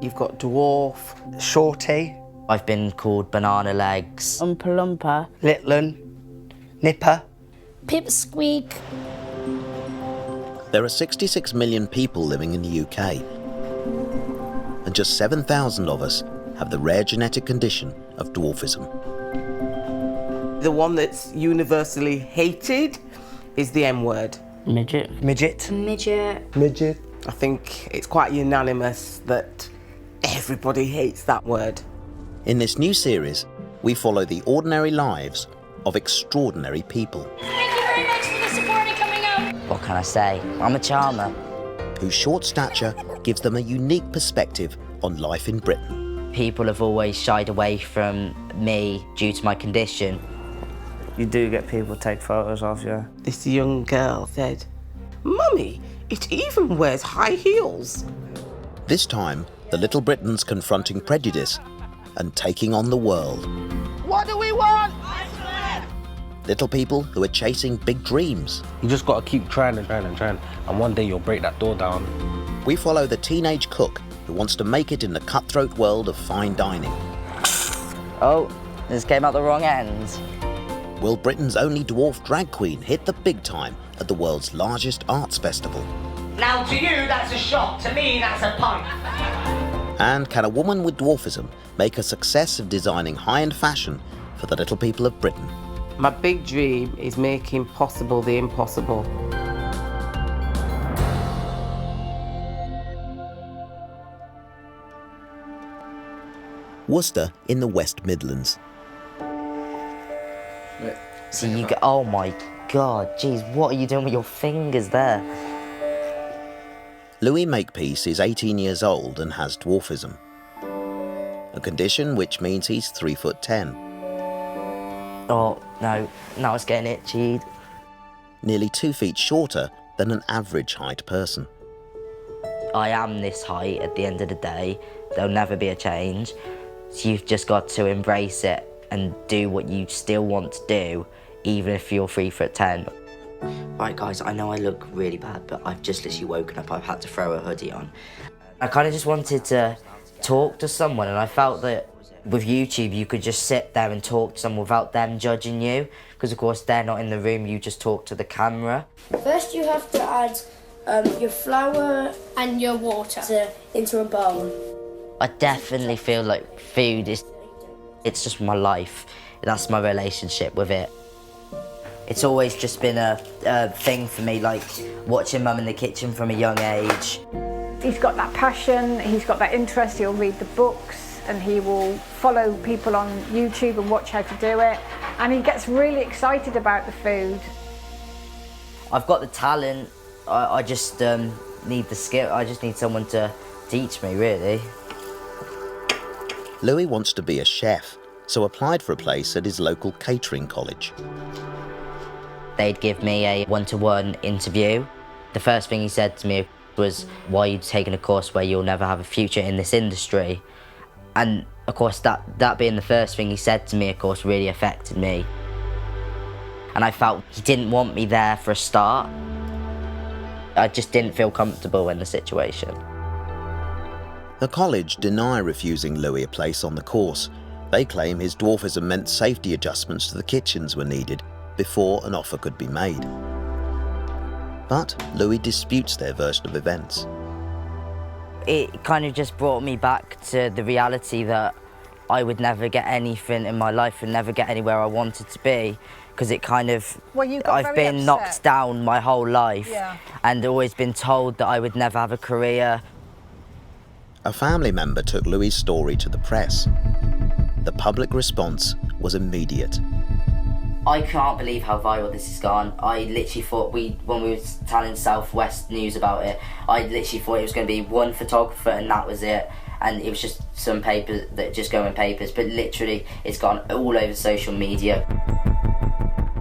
You've got dwarf, shorty. I've been called banana legs. Oompa Loompa. Littlin, nipper. Pipsqueak. There are 66 million people living in the UK, and just 7,000 of us have the rare genetic condition of dwarfism. The one that's universally hated is the M word. Midget. Midget. Midget. Midget. I think it's quite unanimous that everybody hates that word. In this new series, we follow the ordinary lives of extraordinary people. Thank you very much for the support and coming out. What can I say? I'm a charmer. Whose short stature gives them a unique perspective on life in Britain. People have always shied away from me due to my condition. You do get people take photos of you. This young girl said, "Mummy, it even wears high heels." This time, the little Britons confronting prejudice and taking on the world. What do we want? Little people who are chasing big dreams. You just got to keep trying and trying and trying, and one day you'll break that door down. We follow the teenage cook who wants to make it in the cutthroat world of fine dining. Oh, this came out the wrong end. Will Britain's only dwarf drag queen hit the big time at the world's largest arts festival? Now to you, that's a shot. To me, that's a pint. And can a woman with dwarfism make a success of designing high-end fashion for the little people of Britain? My big dream is making possible the impossible. Worcester in the West Midlands. So you go, oh my God, geez, what are you doing with your fingers there? Louie Makepeace is 18 years old and has dwarfism, a condition which means he's 3'10". Oh, no, now it's getting itchy. Nearly 2 feet shorter than an average height person. I am this height at the end of the day. There'll never be a change. So you've just got to embrace it and do what you still want to do, even if you're 3'10". Right guys, I know I look really bad, but I've just literally woken up. I've had to throw a hoodie on. I kind of just wanted to talk to someone, and I felt that with YouTube you could just sit there and talk to someone without them judging you, because of course they're not in the room, you just talk to the camera. First you have to add your flour and your water into a bowl. I definitely feel like food it's just my life. That's my relationship with it. It's always just been a thing for me, like watching Mum in the kitchen from a young age. He's got that passion, he's got that interest, he'll read the books and he will follow people on YouTube and watch how to do it. And he gets really excited about the food. I've got the talent, I just need the skill, I just need someone to teach me, really. Louie wants to be a chef, so applied for a place at his local catering college. They'd give me a one-to-one interview. The first thing he said to me was, why are you taking a course where you'll never have a future in this industry? And of course that being the first thing he said to me, of course, really affected me. And I felt he didn't want me there for a start. I just didn't feel comfortable in the situation. The college deny refusing Louie a place on the course. They claim his dwarfism meant safety adjustments to the kitchens were needed before an offer could be made. But Louie disputes their version of events. It kind of just brought me back to the reality that I would never get anything in my life and never get anywhere I wanted to be, because it kind of, I've been knocked down my whole life and always been told that I would never have a career. A family member took Louie's story to the press. The public response was immediate. I can't believe how viral this has gone. I literally thought when we were telling South West News about it, I literally thought it was going to be one photographer and that was it. And it was just some papers that just go in papers, but literally it's gone all over social media.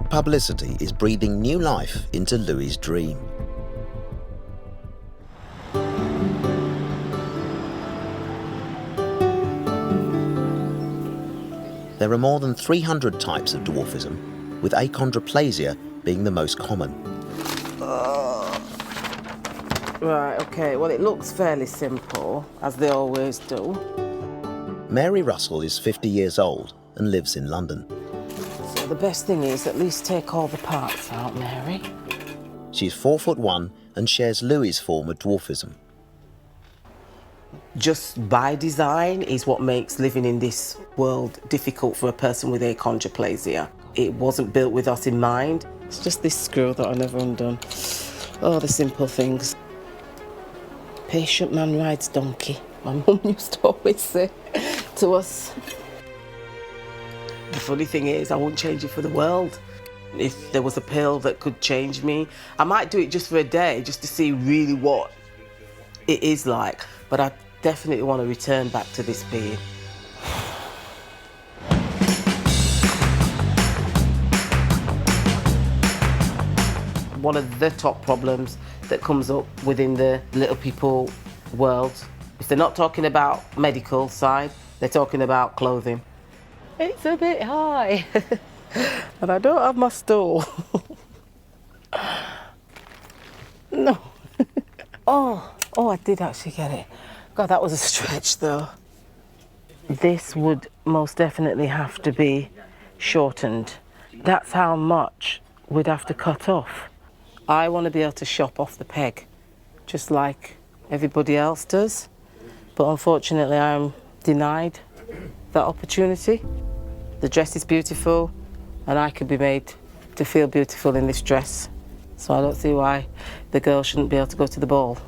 Publicity is breathing new life into Louie's dream. There are more than 300 types of dwarfism, with achondroplasia being the most common. Right, okay, well it looks fairly simple, as they always do. Mary Russell is 50 years old and lives in London. So the best thing is at least take all the parts out, Mary. She's 4'1" and shares Louie's form of dwarfism. Just by design is what makes living in this world difficult for a person with achondroplasia. It wasn't built with us in mind. It's just this screw that I never undone. Oh, the simple things. Patient man rides donkey. My mum used to always say to us. The funny thing is, I wouldn't change it for the world. If there was a pill that could change me, I might do it just for a day, just to see really what it is like. But I definitely want to return back to this being. One of the top problems that comes up within the little people world, if they're not talking about medical side, they're talking about clothing. It's a bit high. And I don't have my stool. No. Oh, I did actually get it. God, that was a stretch though. This would most definitely have to be shortened. That's how much we'd have to cut off. I want to be able to shop off the peg, just like everybody else does. But unfortunately, I'm denied that opportunity. The dress is beautiful, and I could be made to feel beautiful in this dress. So I don't see why the girl shouldn't be able to go to the ball.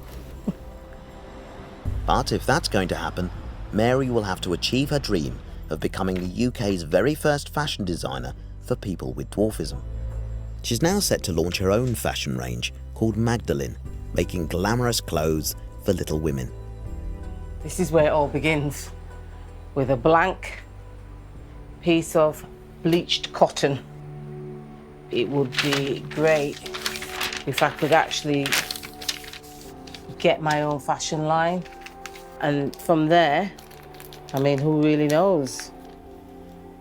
But if that's going to happen, Mary will have to achieve her dream of becoming the UK's very first fashion designer for people with dwarfism. She's now set to launch her own fashion range called Magdalene, making glamorous clothes for little women. This is where it all begins, with a blank piece of bleached cotton. It would be great if I could actually get my own fashion line. And from there, I mean, who really knows?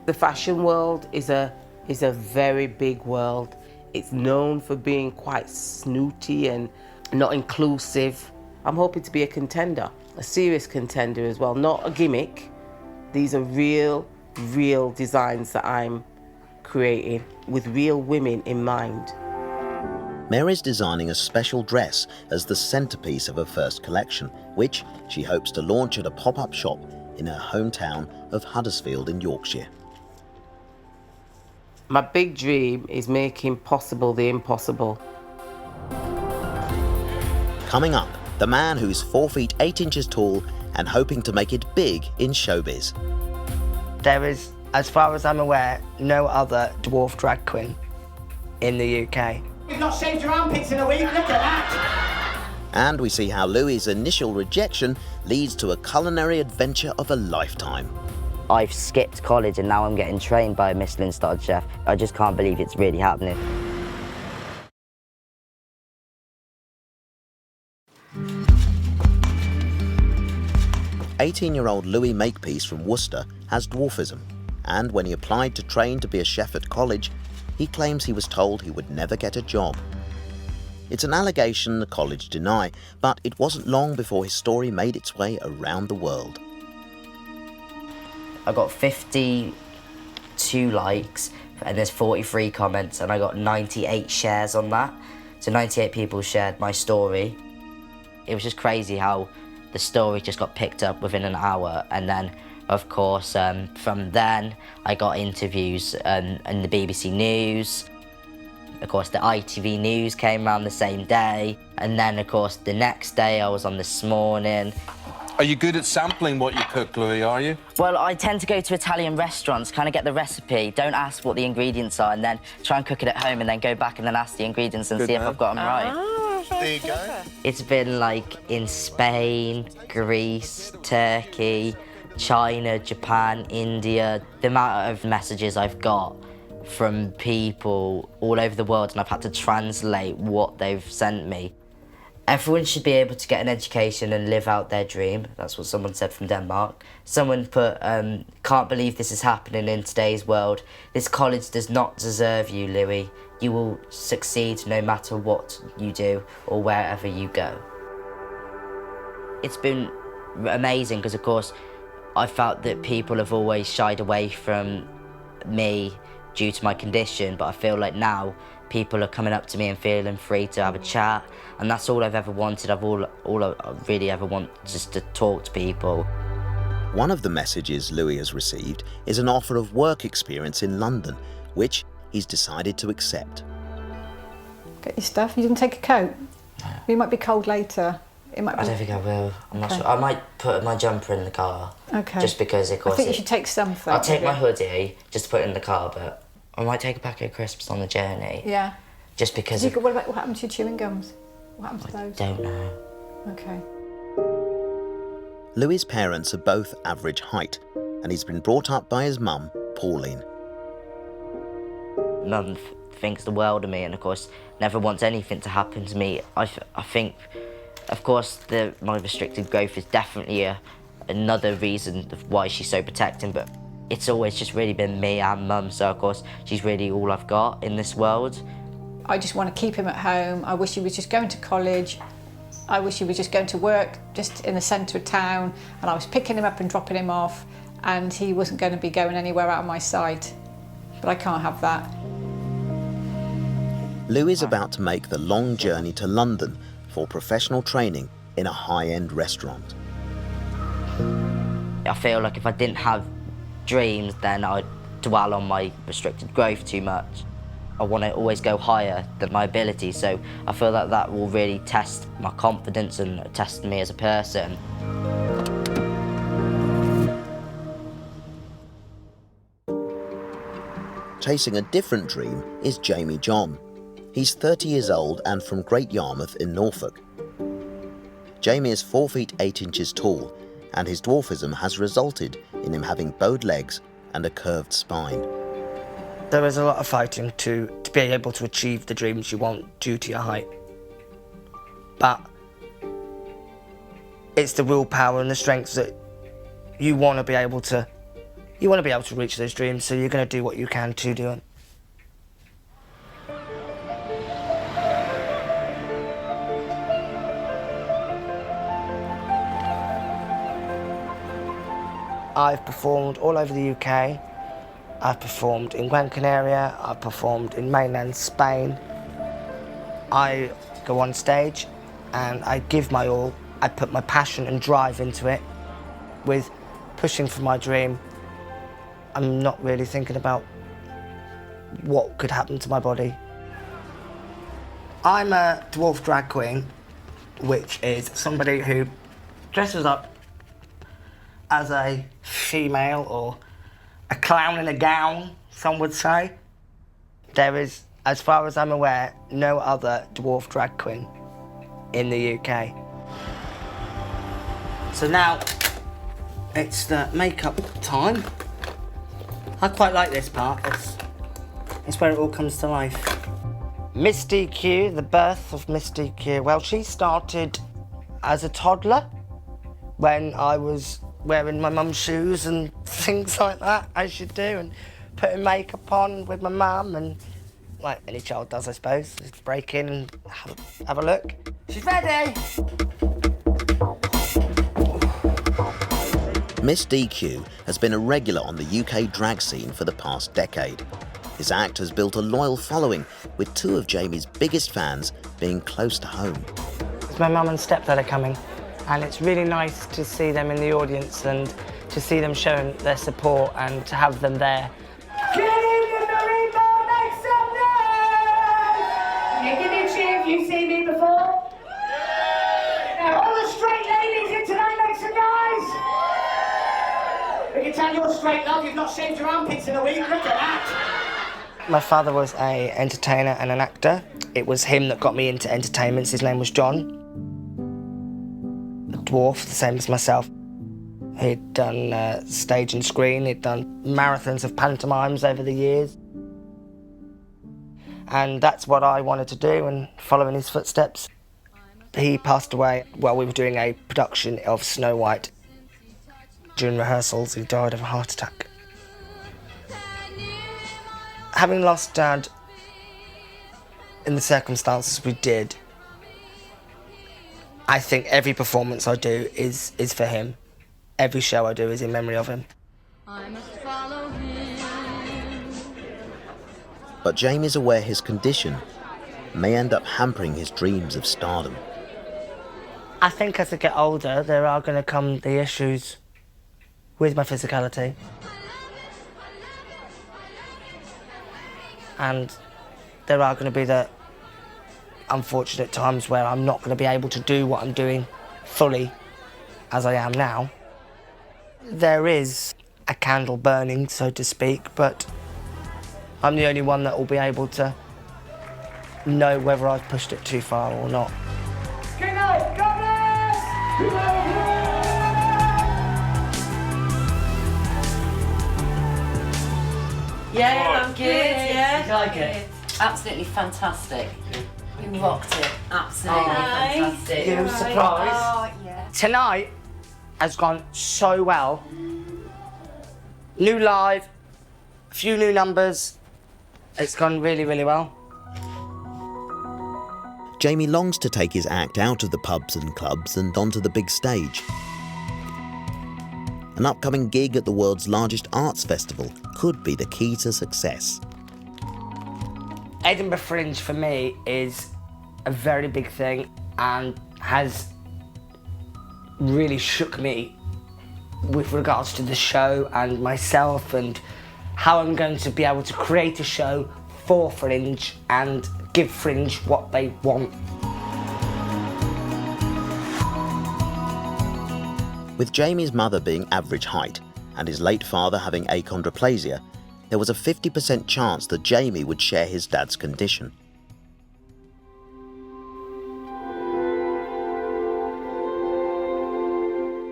The fashion world is a very big world. It's known for being quite snooty and not inclusive. I'm hoping to be a contender, a serious contender as well, not a gimmick. These are real designs that I'm creating with real women in mind. Mary's designing a special dress as the centrepiece of her first collection, which she hopes to launch at a pop-up shop in her hometown of Huddersfield in Yorkshire. My big dream is making possible the impossible. Coming up, the man who's 4 feet 8 inches tall and hoping to make it big in showbiz. There is, as far as I'm aware, no other dwarf drag queen in the UK. You've not shaved your armpits in a week, look at that! And we see how Louie's initial rejection leads to a culinary adventure of a lifetime. I've skipped college and now I'm getting trained by a Michelin-starred chef. I just can't believe it's really happening. "18-year-old Louie Makepeace from Worcester has dwarfism, and when he applied to train to be a chef at college, he claims he was told he would never get a job. It's an allegation the college deny, but it wasn't long before his story made its way around the world. I got 52 likes and there's 43 comments and I got 98 shares on that. So 98 people shared my story. It was just crazy how the story just got picked up within an hour, and then of course from then I got interviews in the BBC News. Of course the ITV News came around the same day, and then of course the next day I was on This Morning. Are you good at sampling what you cook, Louie, are you? Well, I tend to go to Italian restaurants, kind of get the recipe, don't ask what the ingredients are, and then try and cook it at home, and then go back and then ask the ingredients and see if I've got them right. There you go. It's been like in Spain, Greece, Turkey, China, Japan, India. The amount of messages I've got from people all over the world, and I've had to translate what they've sent me. Everyone should be able to get an education and live out their dream. That's what someone said from Denmark. Someone put, can't believe this is happening in today's world. This college does not deserve you, Louie. You will succeed no matter what you do or wherever you go. It's been amazing because, of course, I felt that people have always shied away from me due to my condition, but I feel like now people are coming up to me and feeling free to have a chat, and that's all I've ever wanted. All I really ever want, just to talk to people. One of the messages Louie has received is an offer of work experience in London, which he's decided to accept. Get your stuff. You didn't take a coat? You might be cold later. It might be... I don't think I will. I'm not sure. I might put my jumper in the car. Okay. Just because, of course... I think you should take something. I'll take my hoodie, just to put it in the car, but I might take a packet of crisps on the journey. Yeah. Just because... What happened to your chewing gums? What happened to those? I don't know. Okay. Louie's parents are both average height, and he's been brought up by his mum, Pauline. Mum thinks the world of me, and of course never wants anything to happen to me. I think, of course, my restricted growth is definitely another reason of why she's so protecting, but it's always just really been me and Mum, so of course she's really all I've got in this world. I just want to keep him at home. I wish he was just going to college. I wish he was just going to work just in the centre of town, and I was picking him up and dropping him off, and he wasn't going to be going anywhere out of my sight. But I can't have that. Louie's about to make the long journey to London for professional training in a high-end restaurant. I feel like if I didn't have dreams, then I'd dwell on my restricted growth too much. I want to always go higher than my ability, so I feel that that will really test my confidence and test me as a person. Chasing a different dream is Jamie John. He's 30 years old and from Great Yarmouth in Norfolk. Jamie is 4 feet 8 inches tall, and his dwarfism has resulted in him having bowed legs and a curved spine. There is a lot of fighting to be able to achieve the dreams you want due to your height. But it's the willpower and the strength that you want to be able to reach those dreams, so you're going to do what you can to do it. I've performed all over the UK. I've performed in Gran Canaria, I've performed in mainland Spain. I go on stage and I give my all. I put my passion and drive into it. With pushing for my dream, I'm not really thinking about what could happen to my body. I'm a dwarf drag queen, which is somebody who dresses up as a female or a clown in a gown, some would say. There is, as far as I'm aware, no other dwarf drag queen in the UK. So now, it's the makeup time. I quite like this part. It's where it all comes to life. Miss DQ, the birth of Miss DQ. Well, she started as a toddler when I was wearing my mum's shoes and things like that, as you do, and putting makeup on with my mum, and like any child does, I suppose. Just break in and have a look. She's ready! Miss DQ has been a regular on the UK drag scene for the past decade. His act has built a loyal following, with 2 of Jamie's biggest fans being close to home. It's my mum and stepdad are coming, and it's really nice to see them in the audience and to see them showing their support and to have them there. Good evening, Marina, make some noise! Yeah, give me a cheer if you've seen me before. Now, all the straight ladies in tonight, make some noise! We can tell you're straight, love, you've not shaved your armpits in a week, look at that! My father was an entertainer and an actor. It was him that got me into entertainments. His name was John. A dwarf, the same as myself. He'd done stage and screen, he'd done marathons of pantomimes over the years. And that's what I wanted to do, and follow in his footsteps. He passed away while we were doing a production of Snow White. During rehearsals, he died of a heart attack. Having lost Dad in the circumstances we did, I think every performance I do is for him. Every show I do is in memory of him. I must follow him. But Jamie's aware his condition may end up hampering his dreams of stardom. I think as I get older, there are going to come the issues with my physicality. And there are going to be the unfortunate times where I'm not going to be able to do what I'm doing fully as I am now. There is a candle burning, so to speak, but I'm the only one that will be able to know whether I've pushed it too far or not. Good night, God bless! Yeah, I'm good. Yeah. You like it? Absolutely fantastic. You rocked it. Absolutely fantastic. You were surprised? Oh, yeah. Tonight has gone so well. New live, a few new numbers. It's gone really, really well. Jamie longs to take his act out of the pubs and clubs and onto the big stage. An upcoming gig at the world's largest arts festival could be the key to success. Edinburgh Fringe for me is a very big thing and has really shook me with regards to the show and myself and how I'm going to be able to create a show for Fringe and give Fringe what they want. With Jamie's mother being average height and his late father having achondroplasia, there was a 50% chance that Jamie would share his dad's condition.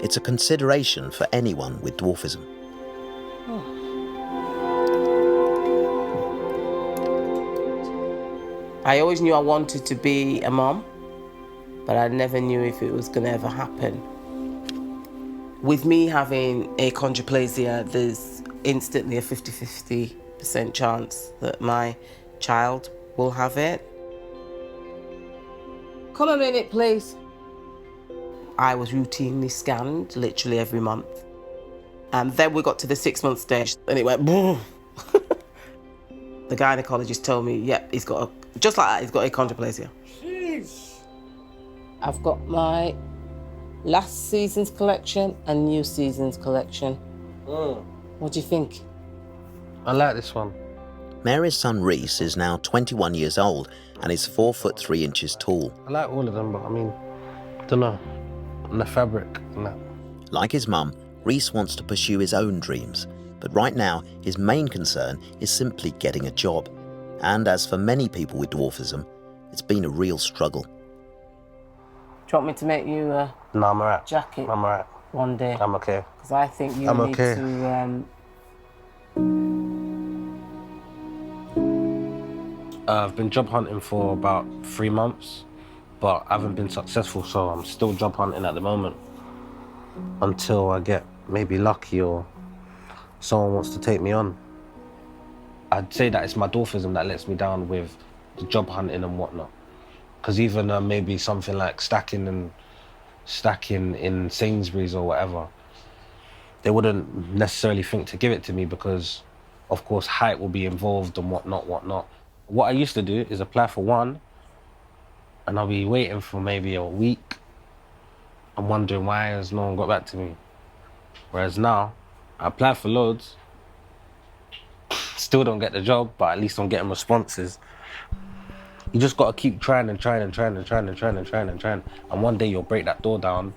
It's a consideration for anyone with dwarfism. I always knew I wanted to be a mom, but I never knew if it was going to ever happen. With me having achondroplasia, there's instantly a 50-50% chance that my child will have it. Come a minute, please. I was routinely scanned literally every month. And then we got to the 6-month stage and it went boom. The gynecologist told me, yep, he's got just like that, he's got achondroplasia. Jeez. I've got my last season's collection and new season's collection. What do you think? I like this one. Mary's son Reese is now 21 years old and is 4 foot 3 inches tall. I like all of them, but I mean, I don't know. And the fabric and that. Like his mum, Reese wants to pursue his own dreams, but right now his main concern is simply getting a job. And as for many people with dwarfism, it's been a real struggle. Do you want me to make you a No, I'm alright. jacket I'm alright. one day? I'm okay. Because I think you I'm need okay. to... I've been job hunting for about 3 months, but I haven't been successful, so I'm still job hunting at the moment until I get maybe lucky or someone wants to take me on. I'd say that it's my dwarfism that lets me down with the job hunting and whatnot. Because even maybe something like stacking in Sainsbury's or whatever, they wouldn't necessarily think to give it to me because, of course, height will be involved and whatnot. What I used to do is apply for one and I'll be waiting for maybe a week. I'm wondering why has no one got back to me. Whereas now, I apply for loads, still don't get the job, but at least I'm getting responses. You just gotta keep trying and trying. And one day you'll break that door down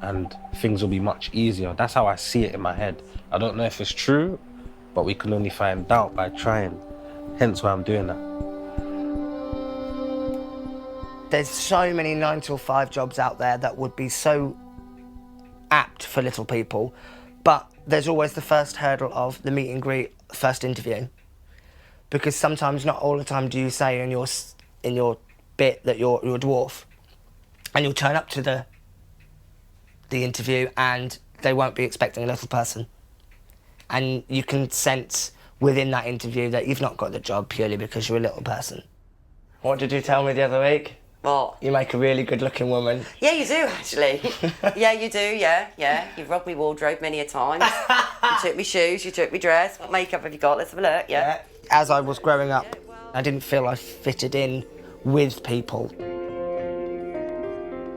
and things will be much easier. That's how I see it in my head. I don't know if it's true, but we can only find out by trying. Hence why I'm doing that. There's so many 9 till 5 jobs out there that would be so apt for little people, but there's always the first hurdle of the meet and greet, first interview. Because sometimes, not all the time, do you say in your bit that you're a dwarf, and you'll turn up to the interview and they won't be expecting a little person. And you can sense within that interview that you've not got the job purely because you're a little person. What did you tell me the other week? What? You make a really good-looking woman. Yeah, you do, actually. Yeah, you do, yeah. You've rubbed me wardrobe many a time. You took me shoes, you took me dress. What makeup have you got? Let's have a look, yeah. As I was growing up, I didn't feel I fitted in with people.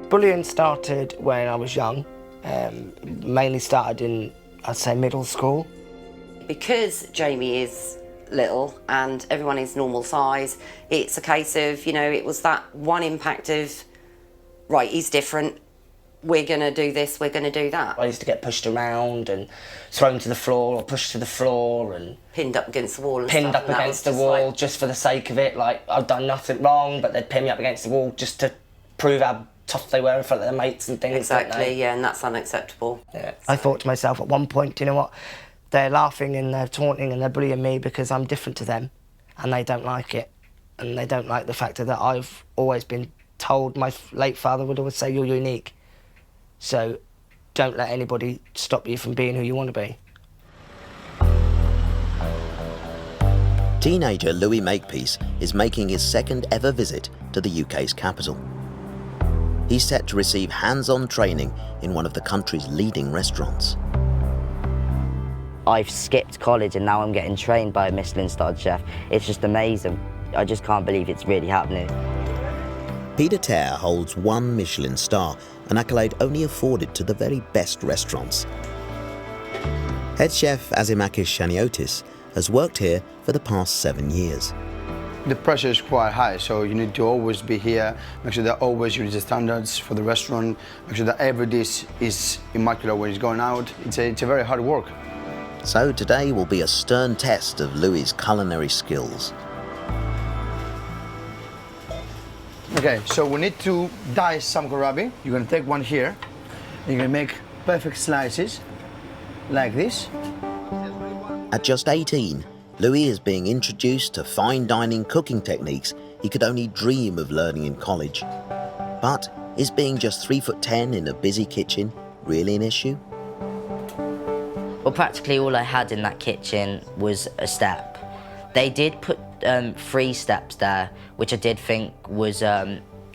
Bullying started when I was young. Mainly started in, I'd say, middle school. Because Jamie is little and everyone is normal size, it's a case of, you know, it was that one impact of, right, he's different, we're going to do this, we're going to do that. I used to get pushed around and thrown to the floor or pushed to the floor and... Pinned up against the wall and pinned stuff, up and against the wall just for the sake of it. Like, I'd done nothing wrong, but they'd pin me up against the wall just to prove how tough they were in front of their mates and things. Exactly, yeah, and that's unacceptable. Yeah. I thought to myself at one point, you know what? They're laughing and they're taunting and they're bullying me because I'm different to them and they don't like it. And they don't like the fact that I've always been told, my late father would always say, you're unique. So don't let anybody stop you from being who you want to be. Teenager Louie Makepeace is making his second ever visit to the UK's capital. He's set to receive hands-on training in one of the country's leading restaurants. I've skipped college and now I'm getting trained by a Michelin-starred chef. It's just amazing. I just can't believe it's really happening. Peter Tare holds 1 Michelin star, an accolade only afforded to the very best restaurants. Head chef Azimakis Chaniotis has worked here for the past 7 years. The pressure is quite high, so you need to always be here, make sure that always you reach the standards for the restaurant, make sure that every dish is immaculate when it's going out. It's a very hard work. So today will be a stern test of Louie's culinary skills. Okay, so we need to dice some kohlrabi. You're gonna take one here, and you're gonna make perfect slices, like this. At just 18, Louie is being introduced to fine dining cooking techniques he could only dream of learning in college. But is being just 3'10" in a busy kitchen really an issue? Well, practically all I had in that kitchen was a step. They did put 3 steps there, which I did think was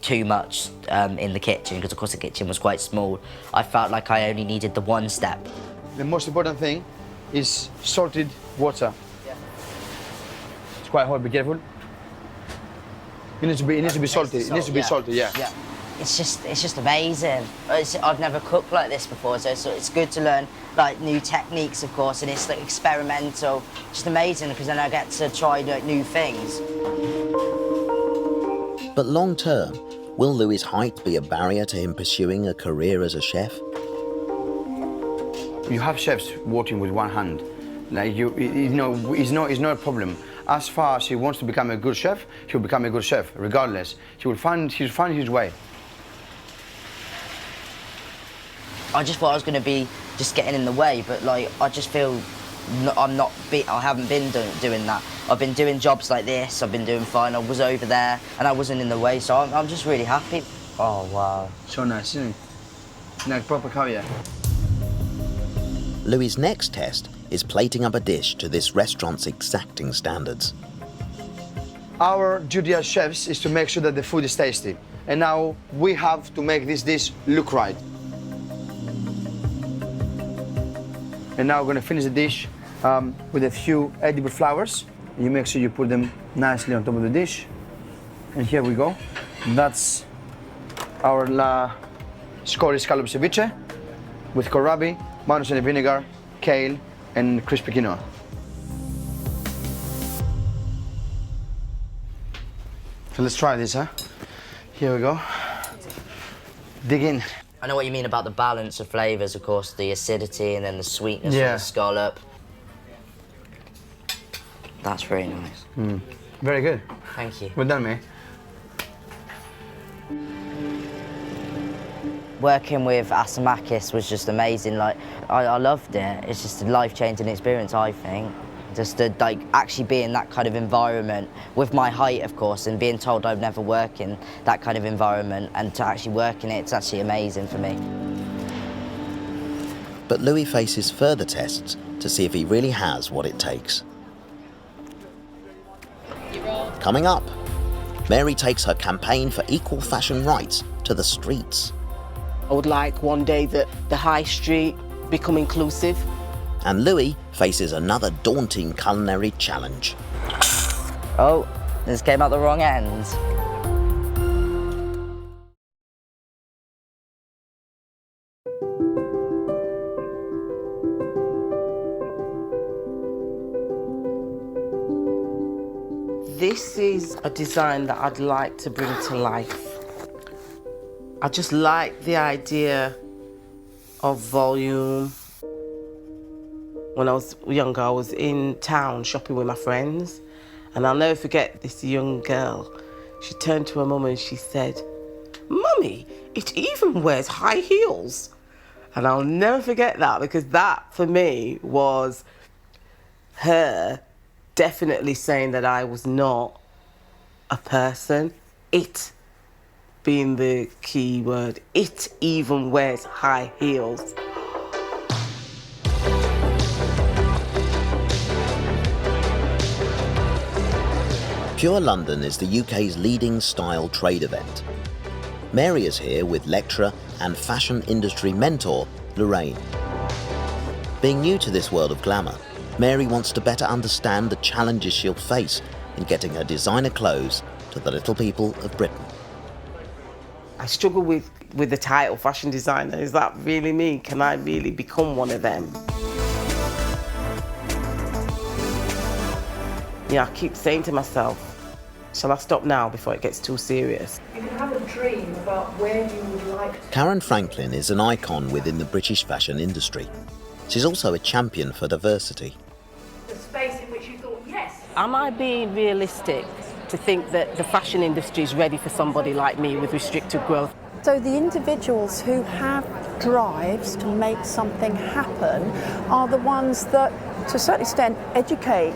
too much in the kitchen, because of course the kitchen was quite small. I felt like I only needed the 1 step. The most important thing is salted water. Yeah. It's quite hot, be careful. It needs to be salty. It needs to be salty, yeah. It's just amazing. I've never cooked like this before, so it's good to learn like new techniques, of course, and it's like experimental. Just amazing, because then I get to try like, new things. But long term, will Louie's height be a barrier to him pursuing a career as a chef? You have chefs working with one hand. Like it's not a problem. As far as he wants to become a good chef, he'll become a good chef, regardless. He'll find his way. I just thought I was going to be just getting in the way, but like I just feel I haven't been doing that. I've been doing jobs like this, I've been doing fine, I was over there and I wasn't in the way, so I'm just really happy. Oh wow, so nice, isn't it? Like proper caviar. Louie's next test is plating up a dish to this restaurant's exacting standards. Our duty as chefs is to make sure that the food is tasty, and now we have to make this dish look right. And now we're going to finish the dish with a few edible flowers. You make sure you put them nicely on top of the dish. And here we go. That's our Scottish scallop ceviche with kohlrabi, Mandelson vinegar, kale, and crispy quinoa. So let's try this, huh? Here we go. Dig in. I know what you mean about the balance of flavours, of course, the acidity and then the sweetness of the scallop. That's very nice. Very good. Thank you. Well done, mate. Working with Azimakis was just amazing. Like, I loved it. It's just a life-changing experience, I think. Just to like actually be in that kind of environment with my height, of course, and being told I'd never work in that kind of environment, and to actually work in it, it's actually amazing for me. But Louie faces further tests to see if he really has what it takes. Coming up. Mary takes her campaign for equal fashion rights to the streets. I would like one day that the high street become inclusive. And Louie faces another daunting culinary challenge. Oh, this came out the wrong end. This is a design that I'd like to bring to life. I just like the idea of volume. When I was younger, I was in town shopping with my friends, and I'll never forget this young girl. She turned to her mum and she said, "Mummy, it even wears high heels." And I'll never forget that, because that, for me, was her definitely saying that I was not a person. It being the key word. It even wears high heels. Pure London is the UK's leading style trade event. Mary is here with lecturer and fashion industry mentor, Lorraine. Being new to this world of glamour, Mary wants to better understand the challenges she'll face in getting her designer clothes to the little people of Britain. I struggle with the title fashion designer. Is that really me? Can I really become one of them? Yeah, I keep saying to myself, shall I stop now before it gets too serious? You can have a dream about where you would like to... Karen Franklin is an icon within the British fashion industry. She's also a champion for diversity. The space in which you thought, yes. Am I being realistic to think that the fashion industry is ready for somebody like me with restricted growth? So the individuals who have drives to make something happen are the ones that, to a certain extent, educate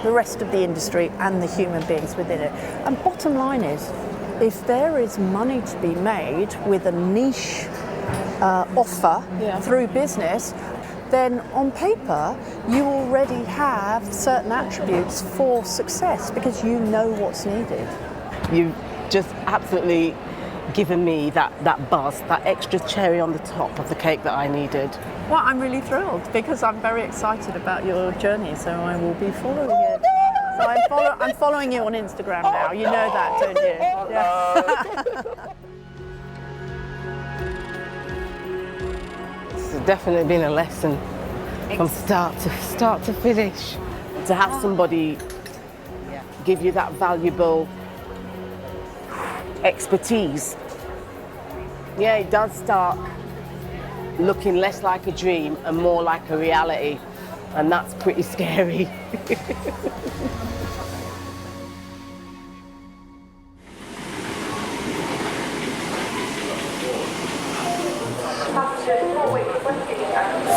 the rest of the industry and the human beings within it. And bottom line is, if there is money to be made with a niche offer through business, then on paper you already have certain attributes for success because you know what's needed. You've just absolutely given me that buzz, that extra cherry on the top of the cake that I needed. Well, I'm really thrilled because I'm very excited about your journey, so I will be following it. So I'm following you on Instagram now. You know that, don't you? Yeah. It's definitely been a lesson from start to finish. To have somebody give you that valuable expertise. Yeah, it does start looking less like a dream and more like a reality, and that's pretty scary.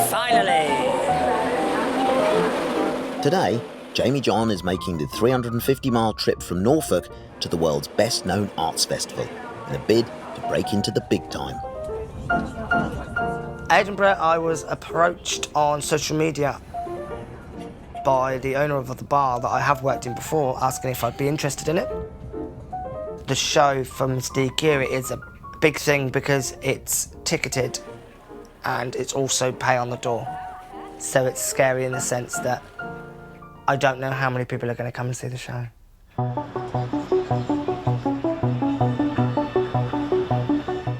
Finally! Today, Jamie John is making the 350-mile trip from Norfolk to the world's best-known arts festival in a bid to break into the big time. Edinburgh, I was approached on social media by the owner of the bar that I have worked in before, asking if I'd be interested in it. The show from Steve Curie is a big thing because it's ticketed and it's also pay on the door. So it's scary in the sense that I don't know how many people are going to come and see the show.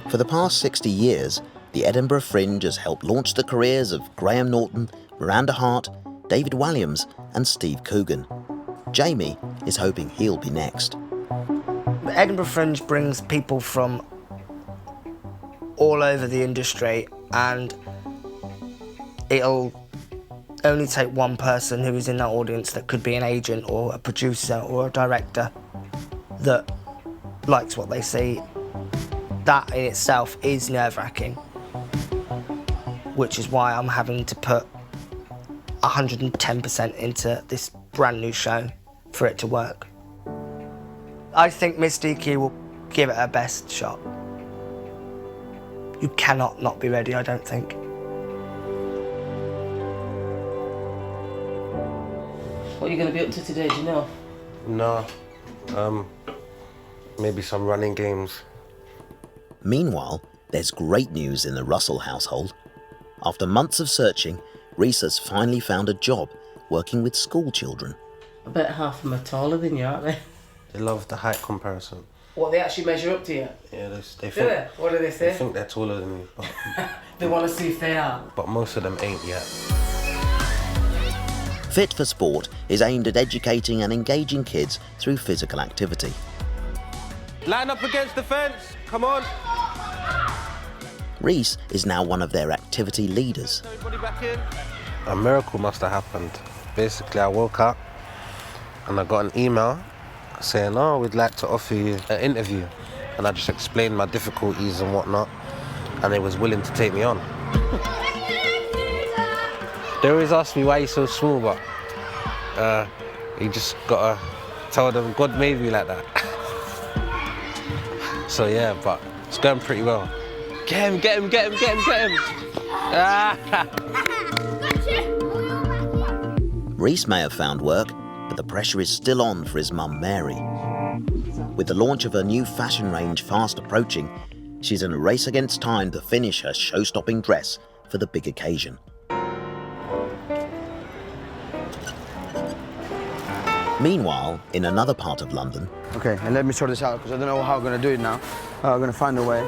For the past 60 years, the Edinburgh Fringe has helped launch the careers of Graham Norton, Miranda Hart, David Walliams and Steve Coogan. Jamie is hoping he'll be next. The Edinburgh Fringe brings people from all over the industry, and it'll only take one person who is in that audience that could be an agent or a producer or a director that likes what they see. That in itself is nerve-wracking, which is why I'm having to put 110% into this brand new show for it to work. I think Miss DQ will give it her best shot. You cannot not be ready, I don't think. What are you going to be up to today, do you know? No. Maybe some running games. Meanwhile, there's great news in the Russell household. After months of searching, Reese has finally found a job working with school children. I bet half of them are taller than you, aren't they? They love the height comparison. What, they actually measure up to you? Yeah, they Do think. they? What do they say? They think they're taller than me, but, They want to see if they are. but most of them ain't yet. Fit for Sport is aimed at educating and engaging kids through physical activity. Line up against the fence. Come on. Reese is now one of their activity leaders. Everybody back in. A miracle must have happened. Basically, I woke up and I got an email saying, oh, we'd like to offer you an interview. And I just explained my difficulties and whatnot, and they was willing to take me on. They always ask me why you're so small, but you just gotta tell them God made me like that. So yeah, but it's going pretty well. Get him, get him, get him, get him, get him! Ah. Reese may have found work, but the pressure is still on for his mum Mary. With the launch of her new fashion range fast approaching, she's in a race against time to finish her show-stopping dress for the big occasion. Meanwhile, in another part of London... Okay, and let me sort this out, because I don't know how I'm going to do it now. I'm going to find a way.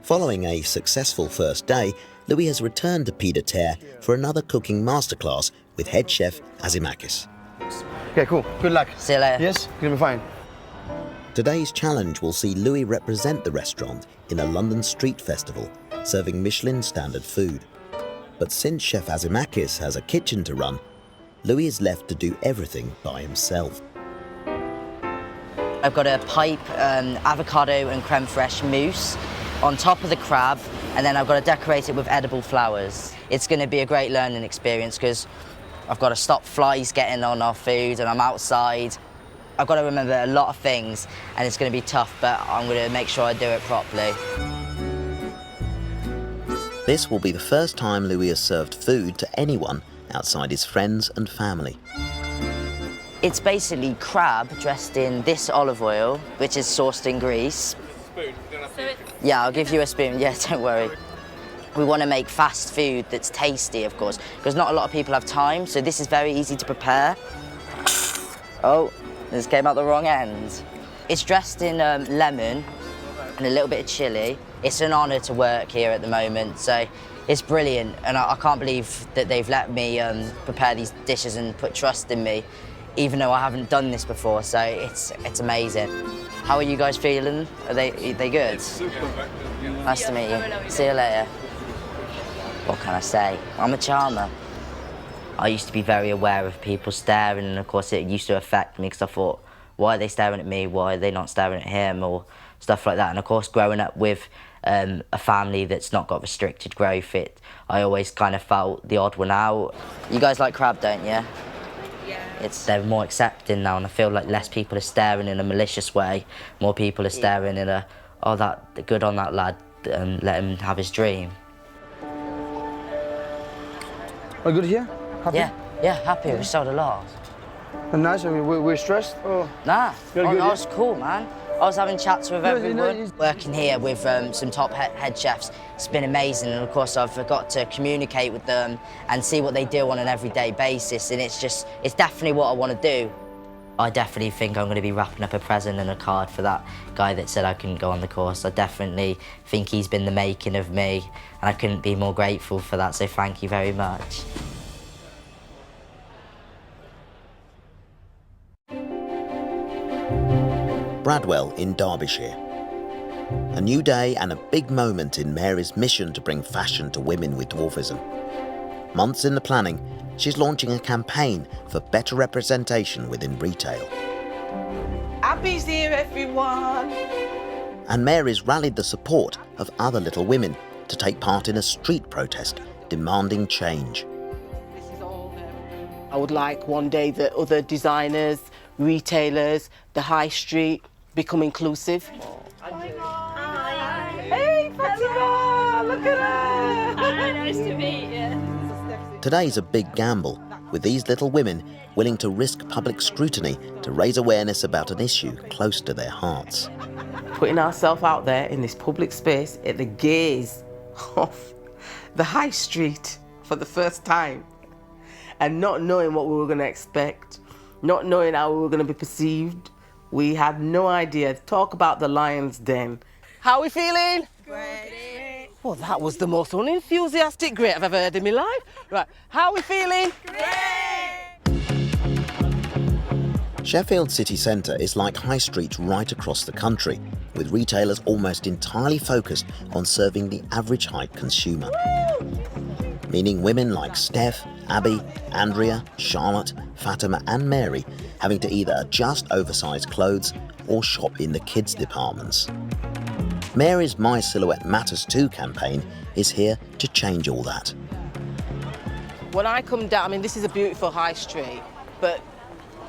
Following a successful first day, Louie has returned to Pied à Terre for another cooking masterclass with head chef Azimakis. Okay, cool. Good luck. See you later. Yes, gonna be fine. Today's challenge will see Louie represent the restaurant in a London street festival, serving Michelin standard food. But since Chef Azimakis has a kitchen to run, Louie is left to do everything by himself. I've got a pipe avocado and creme fraiche mousse on top of the crab, and then I've got to decorate it with edible flowers. It's going to be a great learning experience because I've got to stop flies getting on our food, and I'm outside. I've got to remember a lot of things, and it's going to be tough, but I'm going to make sure I do it properly. This will be the first time Louie has served food to anyone outside his friends and family. It's basically crab dressed in this olive oil, which is sourced in Greece. Yeah, I'll give you a spoon. Yeah, don't worry. We want to make fast food that's tasty, of course, because not a lot of people have time, so this is very easy to prepare. Oh, this came out the wrong end. It's dressed in lemon and a little bit of chilli. It's an honour to work here at the moment, so it's brilliant, and I can't believe that they've let me prepare these dishes and put trust in me, even though I haven't done this before, so it's amazing. How are you guys feeling? Are they good? Nice to meet you. See you later. What can I say? I'm a charmer. I used to be very aware of people staring, and of course it used to affect me because I thought, why are they staring at me? Why are they not staring at him? Or stuff like that. And of course, growing up with a family that's not got restricted growth, I always kind of felt the odd one out. You guys like crab, don't you? Yeah. They're more accepting now, and I feel like less people are staring in a malicious way. More people are staring in a, oh, that good on that lad, and let him have his dream. Are you good here? Happy? Yeah, happy. We sold a lot. And nice. I mean, we're stressed. Oh. Nah. You're good, that was cool, man. I was having chats with everyone. Working here with some top head chefs, it's been amazing. And of course, I've got to communicate with them and see what they do on an everyday basis. And it's definitely what I want to do. I definitely think I'm going to be wrapping up a present and a card for that guy that said I couldn't go on the course. I definitely think he's been the making of me, and I couldn't be more grateful for that, so thank you very much. Bradwell in Derbyshire. A new day and a big moment in Mary's mission to bring fashion to women with dwarfism. Months in the planning, she's launching a campaign for better representation within retail. Abby's here, everyone. And Mary's rallied the support of other little women to take part in a street protest demanding change. I would like one day that other designers, retailers, the high street become inclusive. Hey, Fatima! Look at her! Hi, nice to meet you. Today's a big gamble, with these little women willing to risk public scrutiny to raise awareness about an issue close to their hearts. Putting ourselves out there in this public space at the gaze of the high street for the first time, and not knowing what we were going to expect, not knowing how we were going to be perceived. We had no idea. Talk about the lion's den. How are we feeling? Great. Well, that was the most unenthusiastic great I've ever heard in my life. Right, how are we feeling? Great. Sheffield city centre is like high streets right across the country, with retailers almost entirely focused on serving the average height consumer. Meaning women like Steph, Abby, Andrea, Charlotte, Fatima and Mary having to either adjust oversized clothes or shop in the kids departments. Mary's My Silhouette Matters Too campaign is here to change all that. When I come down, I mean, this is a beautiful high street, but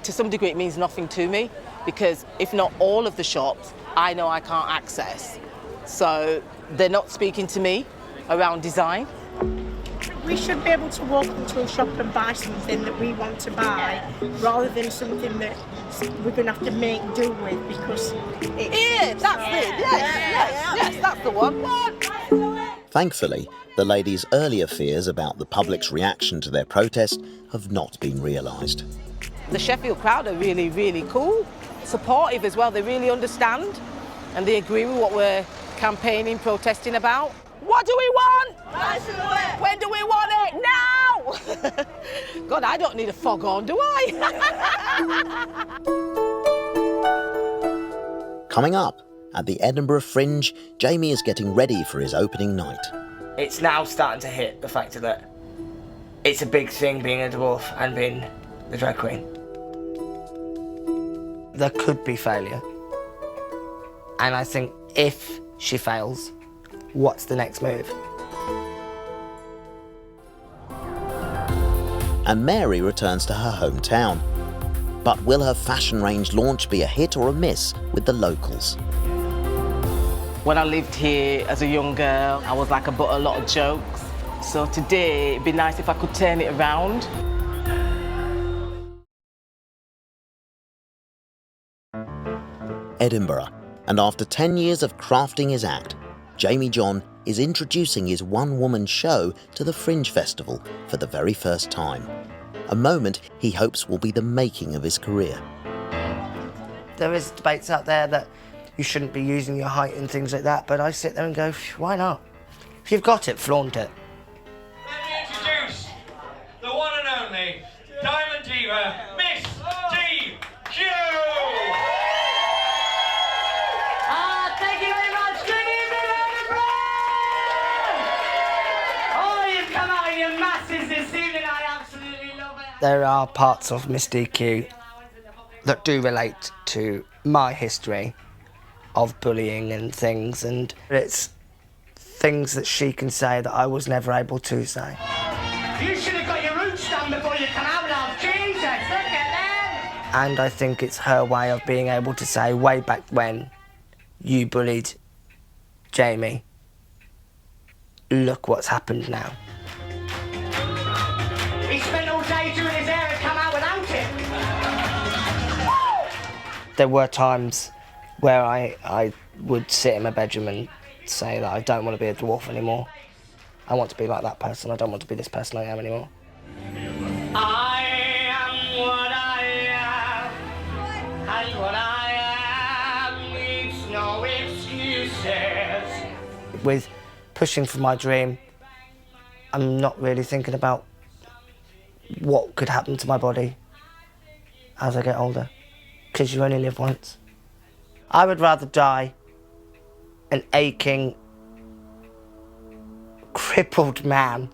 to some degree it means nothing to me, because if not all of the shops, I know I can't access. So they're not speaking to me around design. We should be able to walk into a shop and buy something that we want to buy, rather than something that we're going to have to make do with because it's... That's it, yes, that's the one. Thankfully, the ladies' earlier fears about the public's reaction to their protest have not been realised. The Sheffield crowd are really, really cool, supportive as well. They really understand and they agree with what we're campaigning, protesting about. What do we want? When do we want it? Now! God, I don't need a foghorn, do I? Coming up, at the Edinburgh Fringe, Jamie is getting ready for his opening night. It's now starting to hit the fact that it's a big thing being a dwarf and being the drag queen. There could be failure. And I think if she fails, what's the next move? And Mary returns to her hometown. But will her fashion range launch be a hit or a miss with the locals? When I lived here as a young girl, I was like a lot of jokes. So today, it'd be nice if I could turn it around. Edinburgh, and after 10 years of crafting his act, Jamie John is introducing his one-woman show to the Fringe Festival for the very first time. A moment he hopes will be the making of his career. There is debates out there that you shouldn't be using your height and things like that, but I sit there and go, why not? If you've got it, flaunt it. Let me introduce the one and only Diamond Diva, Miss D.Q. Thank you very much. Good evening, Edinburgh! Oh, you've come out in your masses this evening. I absolutely love it. There are parts of Miss DQ that do relate to my history of bullying and things, and it's things that she can say that I was never able to say. You should have got your roots done before you come out, love. Jesus, look at them! And I think it's her way of being able to say, way back when you bullied Jamie, look what's happened now. He spent all day doing his hair and come out without it. There were times where I would sit in my bedroom and say that I don't want to be a dwarf anymore. I want to be like that person. I don't want to be this person I am anymore. I am what I am, and what I am needs no excuses. With pushing for my dream, I'm not really thinking about what could happen to my body as I get older, because you only live once. I would rather die an aching, crippled man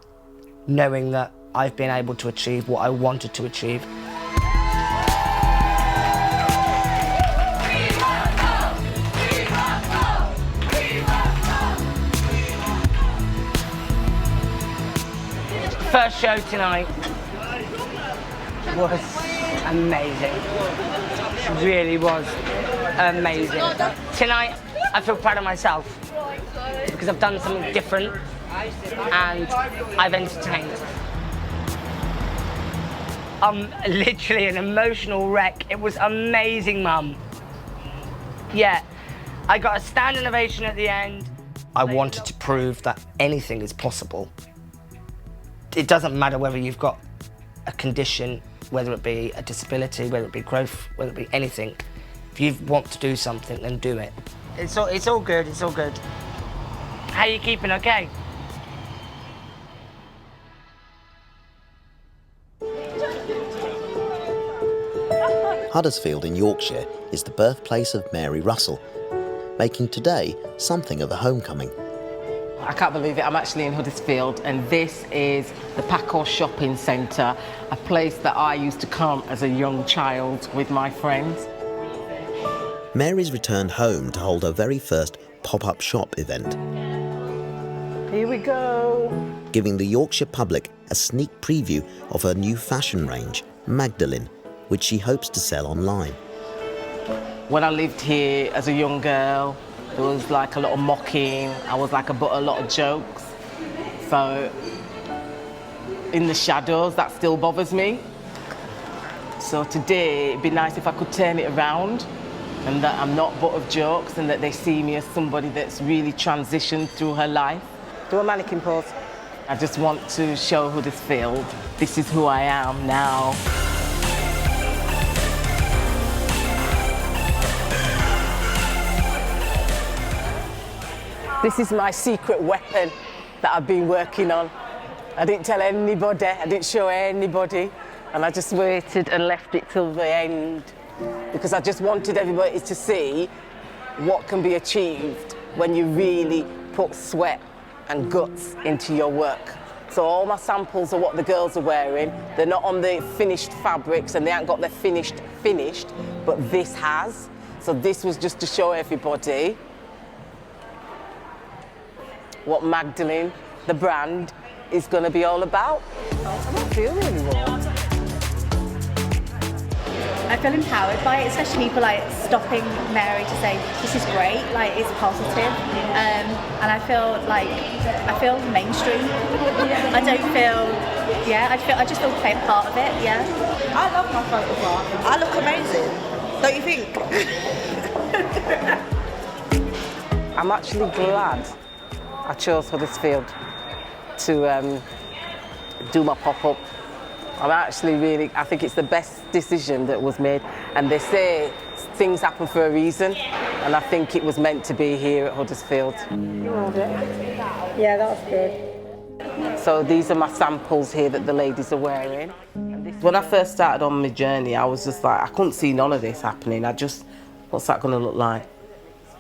knowing that I've been able to achieve what I wanted to achieve. First show tonight was amazing. It really was amazing. Tonight, I feel proud of myself because I've done something different and I've entertained. I'm literally an emotional wreck. It was amazing, Mum. Yeah, I got a standing ovation at the end. I wanted to prove that anything is possible. It doesn't matter whether you've got a condition, whether it be a disability, whether it be growth, whether it be anything. If you want to do something, then do it. It's all good, it's all good. How are you keeping, okay? Huddersfield in Yorkshire is the birthplace of Mary Russell, making today something of a homecoming. I can't believe it, I'm actually in Huddersfield and this is the Packard Shopping Centre, a place that I used to come as a young child with my friends. Mary's returned home to hold her very first pop-up shop event, Here we go. giving the Yorkshire public a sneak preview of her new fashion range, Magdalene, which she hopes to sell online. When I lived here as a young girl, there was like a lot of mocking, I was like a lot of jokes. So, in the shadows, that still bothers me. So today, it'd be nice if I could turn it around and that I'm not but of jokes and that they see me as somebody that's really transitioned through her life. Do a mannequin pose. I just want to show Huddersfield, this is who I am now. This is my secret weapon that I've been working on. I didn't tell anybody, I didn't show anybody, and I just waited and left it till the end because I just wanted everybody to see what can be achieved when you really put sweat and guts into your work. So all my samples are what the girls are wearing. They're not on the finished fabrics and they haven't got their finished, but this has. So this was just to show everybody what Magdalene, the brand, is going to be all about. I don't feel really warm. I feel empowered by it, especially people like stopping Mary to say, this is great, like it's positive. And I feel mainstream. I don't feel, I just feel part of it, yeah. I love my photograph. I look amazing, don't you think? I'm actually glad I chose Huddersfield to do my pop-up. I think it's the best decision that was made. And they say things happen for a reason, and I think it was meant to be here at Huddersfield. You want it? Yeah, that's good. So these are my samples here that the ladies are wearing. When I first started on my journey, I was just like, I couldn't see none of this happening. What's that going to look like?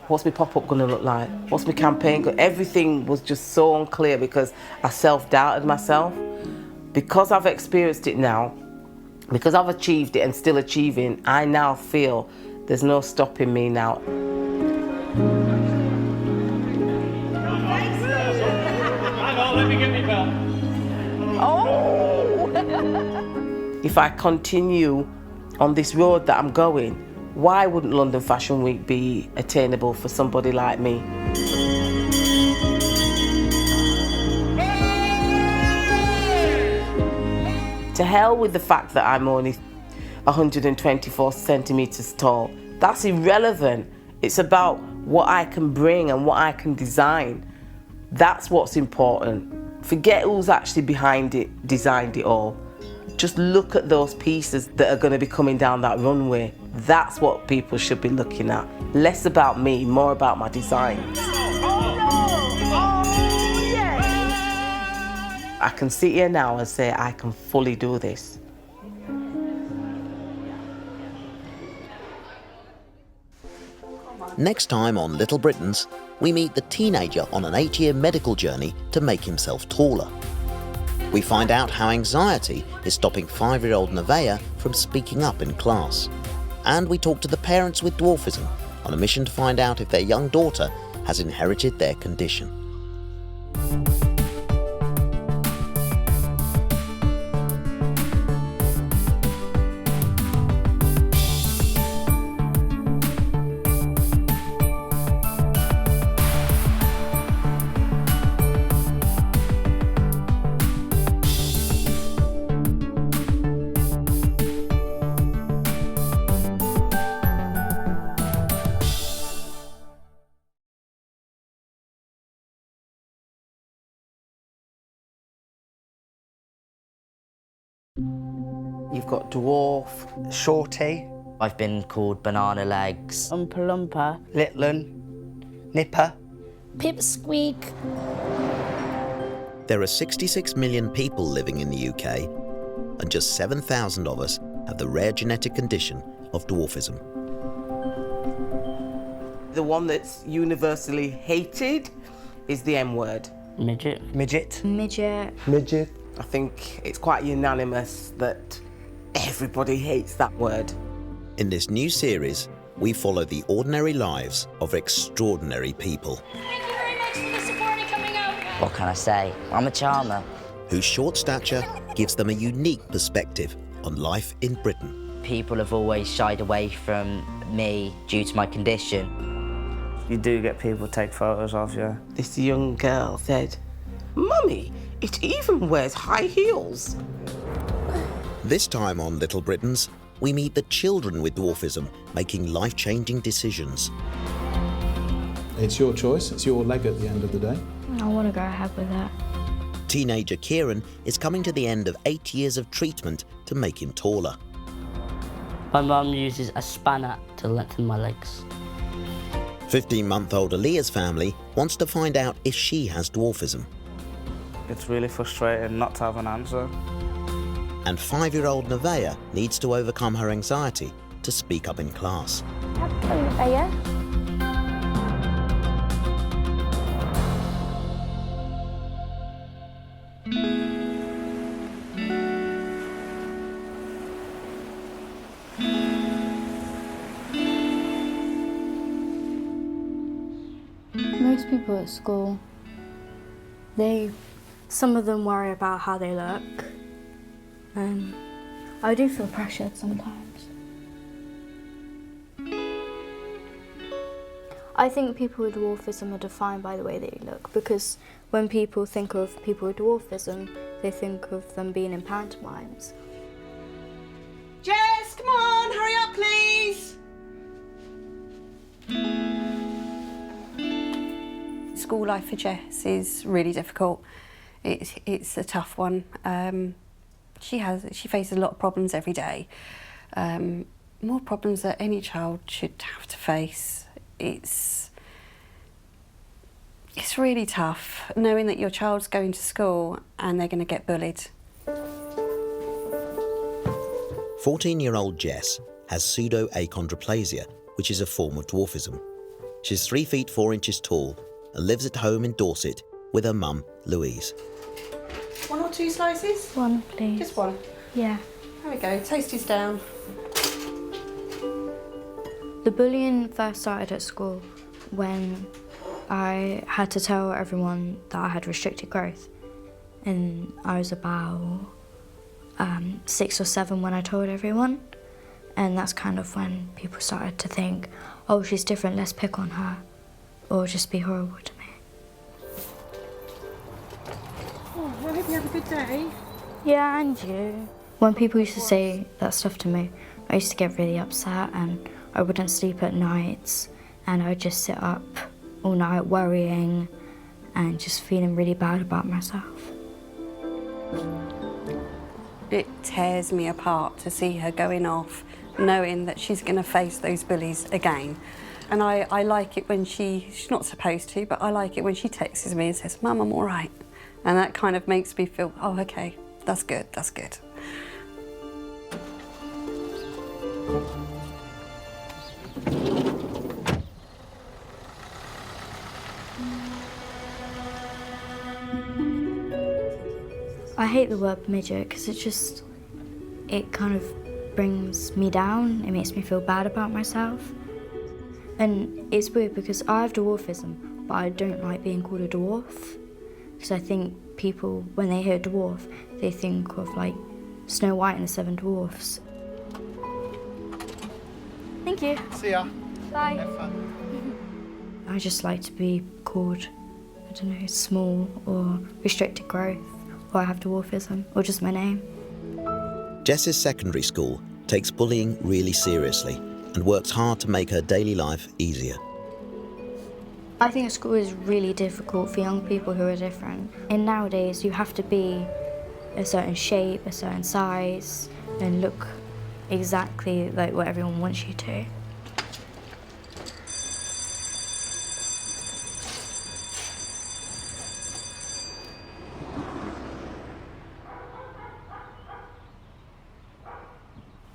What's my pop-up going to look like? What's my campaign? Everything was just so unclear because I self-doubted myself. Because I've experienced it now, because I've achieved it and still achieving, I now feel there's no stopping me now. Hang on, let me get me belt. Oh! If I continue on this road that I'm going, why wouldn't London Fashion Week be attainable for somebody like me? To hell with the fact that I'm only 124 centimetres tall. That's irrelevant. It's about what I can bring and what I can design. That's what's important. Forget who's actually behind it, designed it all. Just look at those pieces that are going to be coming down that runway. That's what people should be looking at. Less about me, more about my designs. I can sit here now and say I can fully do this. Next time on Little Britons, we meet the teenager on an 8-year medical journey to make himself taller. We find out how anxiety is stopping 5-year-old Nevaeh from speaking up in class. And we talk to the parents with dwarfism on a mission to find out if their young daughter has inherited their condition. You've got dwarf. Shorty. I've been called banana legs. Oompa Loompa. Litlin. Nipper. Pipsqueak. There are 66 million people living in the UK, and just 7,000 of us have the rare genetic condition of dwarfism. The one that's universally hated is the M word. Midget. Midget. Midget. Midget. I think it's quite unanimous that everybody hates that word. In this new series, we follow the ordinary lives of extraordinary people. Thank you very much for the support coming out. What can I say? I'm a charmer. Whose short stature gives them a unique perspective on life in Britain. People have always shied away from me due to my condition. You do get people take photos of you. This young girl said, "Mummy, it even wears high heels." This time on Little Britons, we meet the children with dwarfism making life-changing decisions. It's your choice, it's your leg at the end of the day. I want to go ahead with that. Teenager Kieran is coming to the end of 8 years of treatment to make him taller. My mum uses a spanner to lengthen my legs. 15-month-old Aaliyah's family wants to find out if she has dwarfism. It's really frustrating not to have an answer. And 5-year-old Nevaeh needs to overcome her anxiety to speak up in class. Most people at school, some of them worry about how they look. I do feel pressured sometimes. I think people with dwarfism are defined by the way they look, because when people think of people with dwarfism, they think of them being in pantomimes. Jess, come on, hurry up, please. School life for Jess is really difficult. It's a tough one. She faces a lot of problems every day. More problems that any child should have to face. It's really tough knowing that your child's going to school and they're going to get bullied. 14-year-old Jess has pseudo-achondroplasia, which is a form of dwarfism. She's 3 feet 4 inches tall and lives at home in Dorset with her mum, Louise. 1 or 2 slices? One, please. Just one? Yeah. There we go, toasties down. The bullying first started at school when I had to tell everyone that I had restricted growth. And I was about 6 or 7 when I told everyone. And that's kind of when people started to think, oh, she's different, let's pick on her. Or just be horrible to me. Oh, well, I hope you have a good day. Yeah, and you. When people used to say that stuff to me, I used to get really upset and I wouldn't sleep at nights and I would just sit up all night worrying and just feeling really bad about myself. It tears me apart to see her going off, knowing that she's going to face those bullies again. And I like it when she's not supposed to, but I like it when she texts me and says, Mum, I'm all right. And that kind of makes me feel, oh, okay, that's good, that's good. I hate the word midget because it kind of brings me down. It makes me feel bad about myself. And it's weird because I have dwarfism, but I don't like being called a dwarf. Because I think people, when they hear dwarf, they think of like Snow White and the 7 Dwarfs. Thank you. See ya. Bye. Have fun. I just like to be called, I don't know, small or restricted growth, or I have dwarfism, or just my name. Jess's secondary school takes bullying really seriously and works hard to make her daily life easier. I think school is really difficult for young people who are different. And nowadays you have to be a certain shape, a certain size, and look exactly like what everyone wants you to.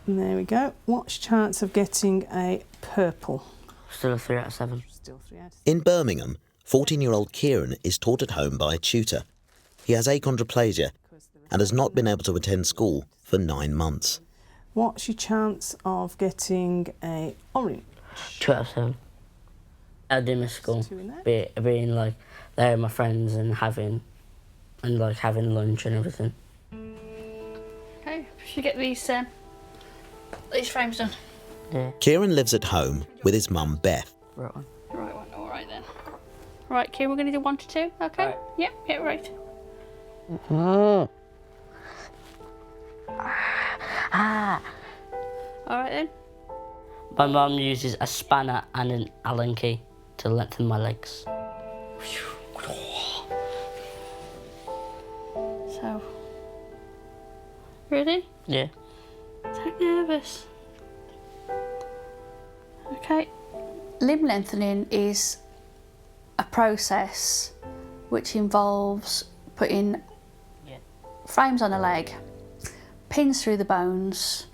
And there we go. What's your chance of getting a purple? Still a 3 out of 7. Still 3 out of 7. In Birmingham, 14-year-old Kieran is taught at home by a tutor. He has achondroplasia and has not been able to attend school for 9 months. What's your chance of getting a orange? 2 out of 7. I did miss school. Being like there with my friends and having lunch and everything. Okay, should get these frames done. Yeah. Kieran lives at home with his mum Beth. Right one. Right one, all right then. Right, Kieran, we're going to do 1 to 2, okay? Right. Yep, get right. Oh. All right then. My mum uses a spanner and an Allen key to lengthen my legs. So, ready? Yeah. Don't be nervous. Okay. Limb lengthening is a process which involves putting frames on a leg, pins through the bones,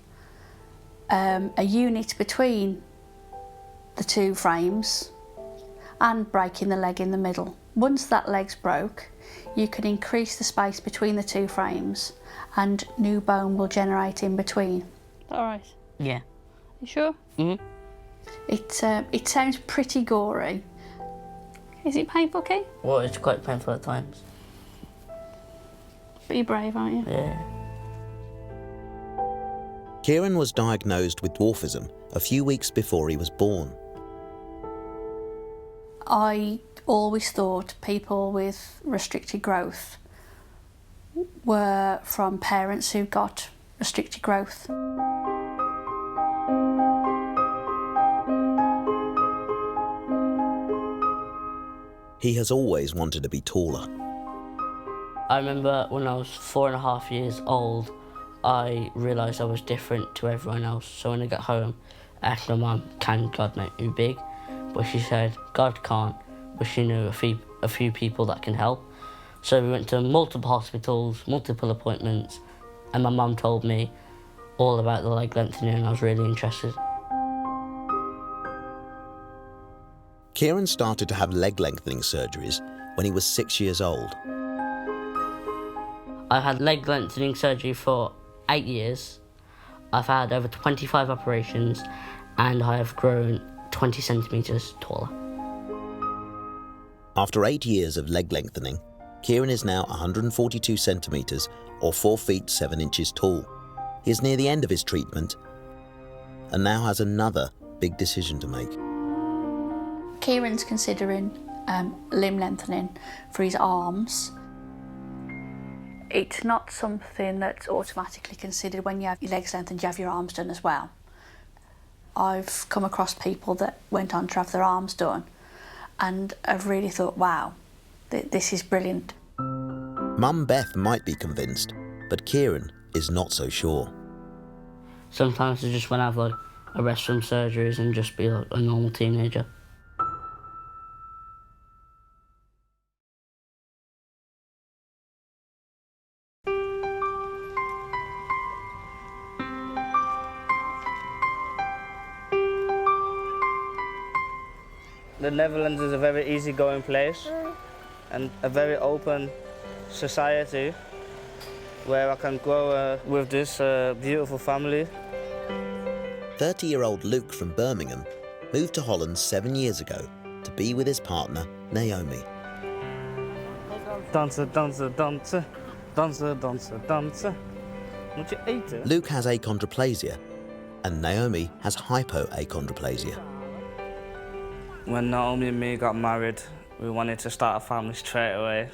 a unit between the 2 frames, and breaking the leg in the middle. Once that leg's broke, you can increase the space between the 2 frames and new bone will generate in between. All right. Yeah. You sure? Mm-hmm. It sounds pretty gory. Is it painful, Kate? Well, it's quite painful at times. But you're brave, aren't you? Yeah. Kieran was diagnosed with dwarfism a few weeks before he was born. I always thought people with restricted growth were from parents who got restricted growth. He has always wanted to be taller. I remember when I was 4.5 years old, I realised I was different to everyone else. So when I got home, I asked my mum, can God make me big? But she said, God can't, but she knew a few people that can help. So we went to multiple hospitals, multiple appointments, and my mum told me all about the leg lengthening and I was really interested. Kieran started to have leg lengthening surgeries when he was 6 years old. I've had leg lengthening surgery for 8 years. I've had over 25 operations and I have grown 20 centimetres taller. After 8 years of leg lengthening, Kieran is now 142 centimetres or 4 feet 7 inches tall. He is near the end of his treatment and now has another big decision to make. Kieran's considering limb lengthening for his arms. It's not something that's automatically considered when you have your legs lengthened, you have your arms done as well. I've come across people that went on to have their arms done and I've really thought, wow, this is brilliant. Mum Beth might be convinced, but Kieran is not so sure. Sometimes I just want to have like a rest from surgeries and just be like a normal teenager. The Netherlands is a very easygoing place and a very open society where I can grow with this beautiful family. 30-year-old Luke from Birmingham moved to Holland 7 years ago to be with his partner, Naomi. Dansen, dansen, dansen. Dansen, dansen, dansen. Moet je eten? Luke has achondroplasia and Naomi has hypoachondroplasia. When Naomi and me got married, we wanted to start a family straight away.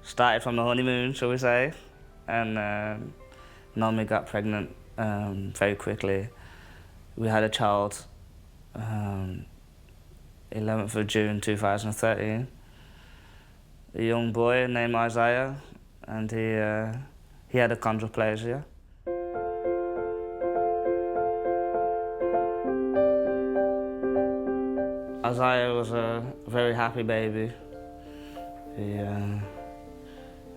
Started from the honeymoon, shall we say, and Naomi got pregnant very quickly. We had a child 11th of June 2013, a young boy named Isaiah, and he had achondroplasia. Isaiah was a very happy baby.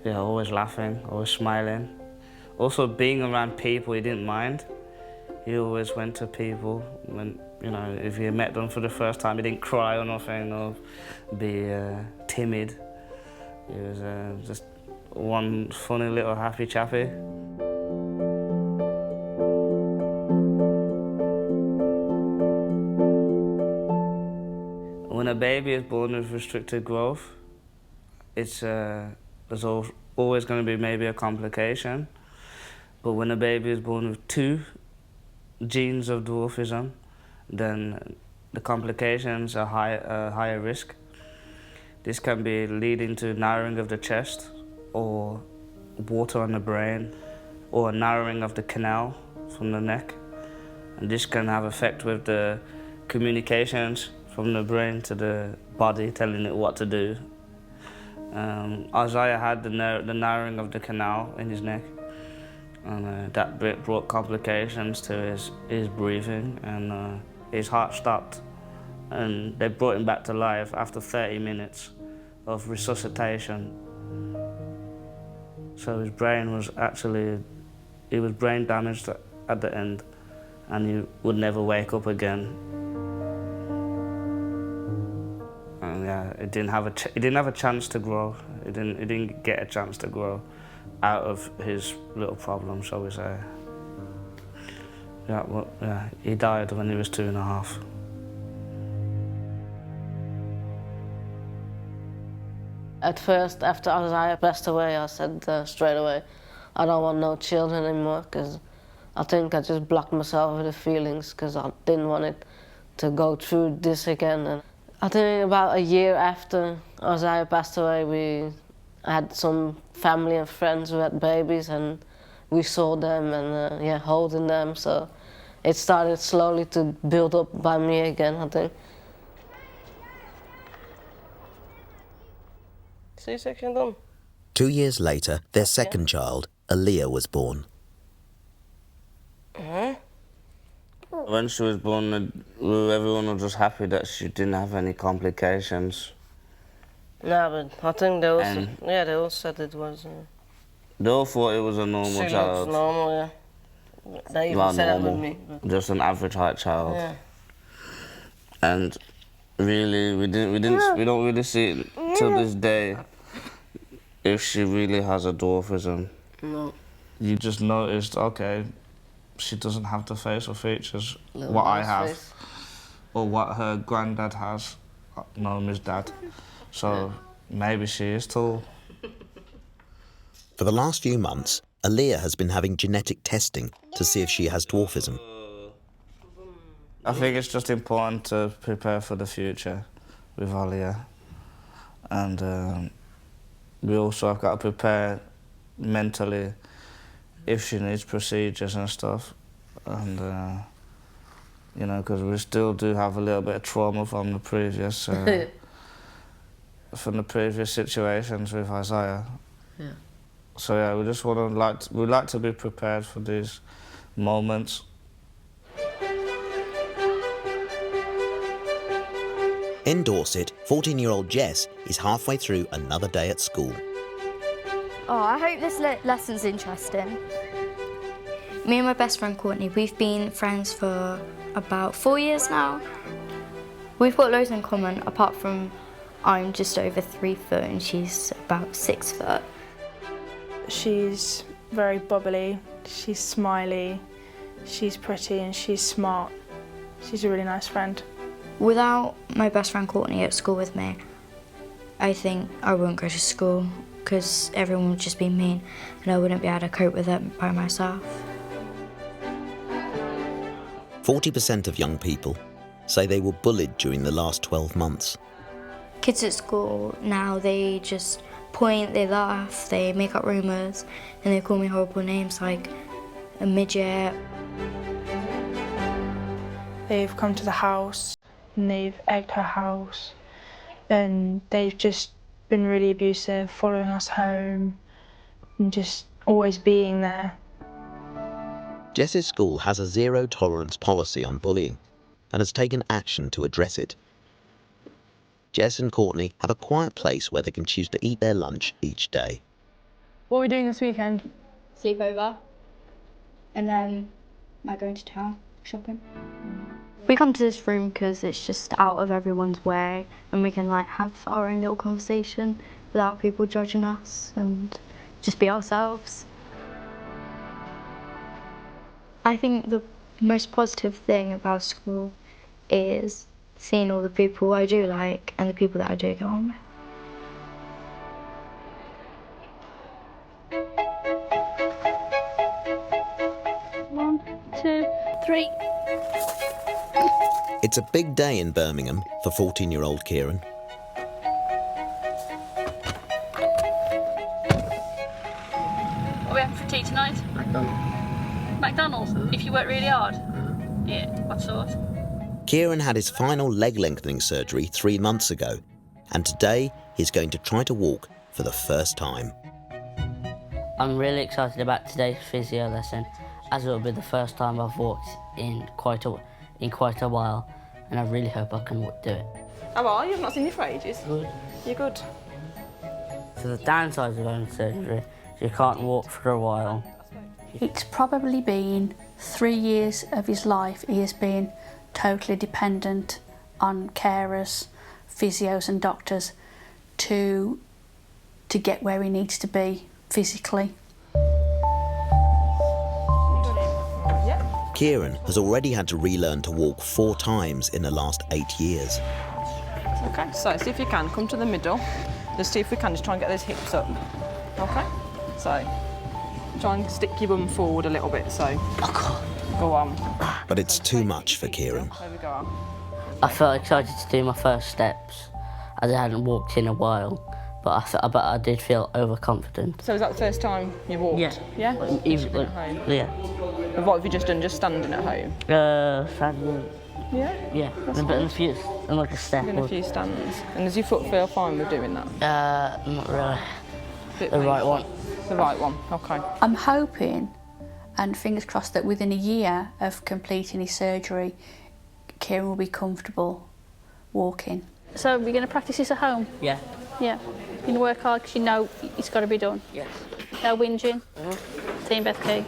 Always laughing, always smiling. Also, being around people, he didn't mind. He always went to people when, if he met them for the first time, he didn't cry or nothing or be timid. He was just one funny little happy chappy. When a baby is born with restricted growth, there's always going to be maybe a complication. But when a baby is born with 2 genes of dwarfism, then the complications are higher risk. This can be leading to narrowing of the chest, or water on the brain, or a narrowing of the canal from the neck. And this can have effect with the communications from the brain to the body, telling it what to do. Isaiah had the narrowing of the canal in his neck, and that brought complications to his breathing, and his heart stopped. And they brought him back to life after 30 minutes of resuscitation. So his brain was he was brain damaged at the end, and he would never wake up again. And yeah, he didn't have a chance to grow. He didn't get a chance to grow out of his little problem, shall we say. He died when he was 2.5. At first, after Isaiah passed away, I said straight away, I don't want no children anymore, because I think I just blocked myself with the feelings, because I didn't want it to go through this again. And I think about a year after Isaiah passed away, we had some family and friends who had babies, and we saw them and holding them. So it started slowly to build up by me again, I think. C-section done. 2 years later, their second child, Aaliyah, was born. When she was born, everyone was just happy that she didn't have any complications. No, but I think they also, they all said it was... They all thought it was a normal she child. looks normal, yeah. They even said that with me. But... just an average height child. Yeah. And really, we don't really see it till this day if she really has a dwarfism. No. You just noticed, okay, she doesn't have the facial features what I have, face. Or what her granddad has, known as dad. So maybe she is tall. For the last few months, Aaliyah has been having genetic testing to see if she has dwarfism. I think it's just important to prepare for the future with Aaliyah. And we also have got to prepare mentally if she needs procedures and stuff. And, because we still do have a little bit of trauma from the previous situations with Isaiah. Yeah. So yeah, we just we like to be prepared for these moments. In Dorset, 14-year-old Jess is halfway through another day at school. Oh, I hope this lesson's interesting. Me and my best friend Courtney, we've been friends for about 4 years now. We've got loads in common, apart from I'm just over 3 foot and she's about 6 foot. She's very bubbly, she's smiley, she's pretty and she's smart. She's a really nice friend. Without my best friend Courtney at school with me, I think I wouldn't go to school because everyone would just be mean and I wouldn't be able to cope with it by myself. 40% of young people say they were bullied during the last 12 months. Kids at school now, they just point, they laugh, they make up rumours and they call me horrible names like a midget. They've come to the house and they've egged her house and they've just been really abusive, following us home, and just always being there. Jess's school has a zero-tolerance policy on bullying and has taken action to address it. Jess and Courtney have a quiet place where they can choose to eat their lunch each day. What are we doing this weekend? Sleepover. And then might go into town shopping. We come to this room because it's just out of everyone's way and we can like have our own little conversation without people judging us and just be ourselves. I think the most positive thing about school is seeing all the people I do like and the people that I do get on with. One, two, three. It's a big day in Birmingham for 14-year-old Kieran. What are we having for tea tonight? McDonald's. If you work really hard? Yeah, what sort? Kieran had his final leg lengthening surgery 3 months ago, and today he's going to try to walk for the first time. I'm really excited about today's physio lesson, as it will be the first time I've walked in quite a while, and I really hope I can do it. How are you? I've not seen you for ages. Good. You're good. So the downside of going to surgery is you can't walk for a while. It's probably been 3 years of his life he has been totally dependent on carers, physios and doctors to get where he needs to be physically. Kieran has already had to relearn to walk 4 times in the last 8 years. Okay, so see if you can come to the middle. Just see if we can just try and get those hips up. Okay, so try and stick your bum forward a little bit. So go on. But it's too much for Kieran. There we go. I felt excited to do my first steps, as I hadn't walked in a while, but I did feel overconfident. So is that the first time you've walked? Yeah. Yeah? Even, at home? yeah. And what have you just done? Just standing at home? Standing. Yeah? Yeah, That's and a few, and like a step. In a few stands. And does your foot feel fine with doing that? Not really. Bit The right one. The right one, okay. I'm hoping, and fingers crossed, that within a year of completing his surgery, Kieran will be comfortable walking. So we're going to practice this at home? Yeah. Yeah. You're going to work hard because you know it's got to be done? Yes. No whinging? Team Beth Key?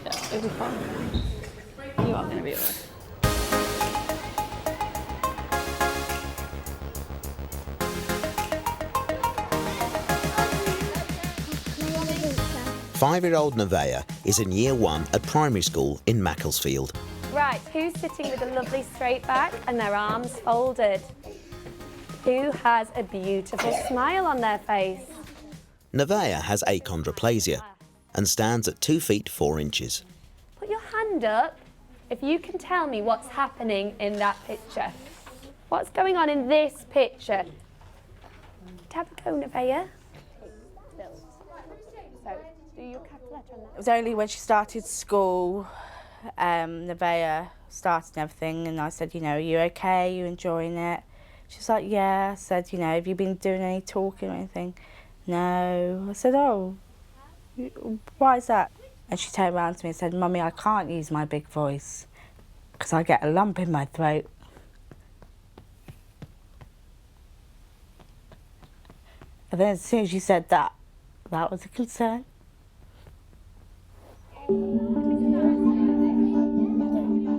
Yeah, it'll be fine. You are going to be all right. Five-year-old Nevaeh is in year 1 at primary school in Macclesfield. Right, who's sitting with a lovely straight back and their arms folded? Who has a beautiful smile on their face? Nevaeh has achondroplasia and stands at 2 feet 4 inches. Put your hand up if you can tell me what's happening in that picture. What's going on in this picture? Have a go, Nevaeh. So, do your capital letter on that. It was only when she started school, Nevaeh started everything, and I said, you know, are you okay? Are you enjoying it? She was like, yeah. I said, you know, have you been doing any talking or anything? No. I said, oh, why is that? And she turned around to me and said, Mummy, I can't use my big voice because I get a lump in my throat. And then as soon as you said that, that was a concern.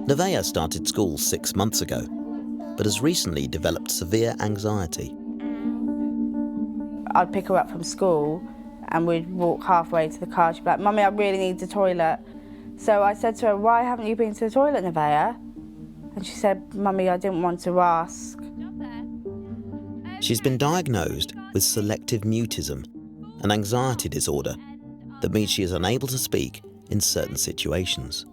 Nevaeh started school 6 months ago, but has recently developed severe anxiety. I'd pick her up from school and we'd walk halfway to the car. She'd be like, Mummy, I really need the toilet. So I said to her, why haven't you been to the toilet, Nevaeh? And she said, Mummy, I didn't want to ask. She's been diagnosed with selective mutism, an anxiety disorder that means she is unable to speak in certain situations.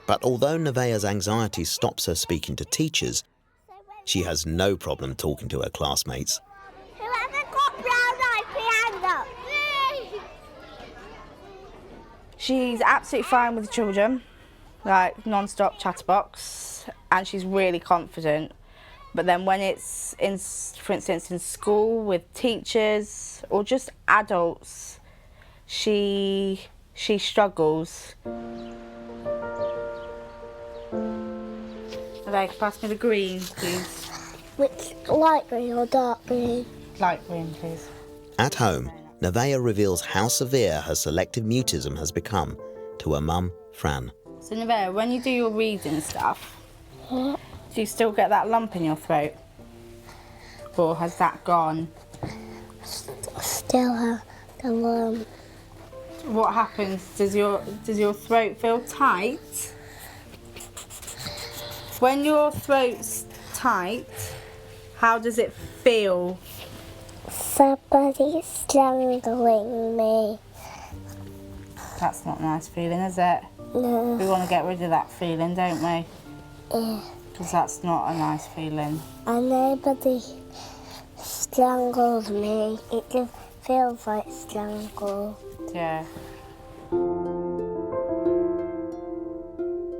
But although Nevaeh's anxiety stops her speaking to teachers, she has no problem talking to her classmates. Whoever got brown eye, put your hand up. She's absolutely fine with the children. like non-stop chatterbox, and she's really confident. But then when it's in, for instance, in school with teachers or just adults, she struggles. Okay, pass me the green, please. Which, light green or dark green? Light green, please. At home, Nevaeh reveals how severe her selective mutism has become to her mum, Fran. So Nevaeh, when you do your reading stuff, do you still get that lump in your throat? Or has that gone? Still have the lump. What happens? Does your throat feel tight? When your throat's tight, how does it feel? Somebody's strangling me. That's not a nice feeling, is it? No. We want to get rid of that feeling, don't we? Yeah. Because that's not a nice feeling. And nobody strangles me. It just feels like strangle. Yeah.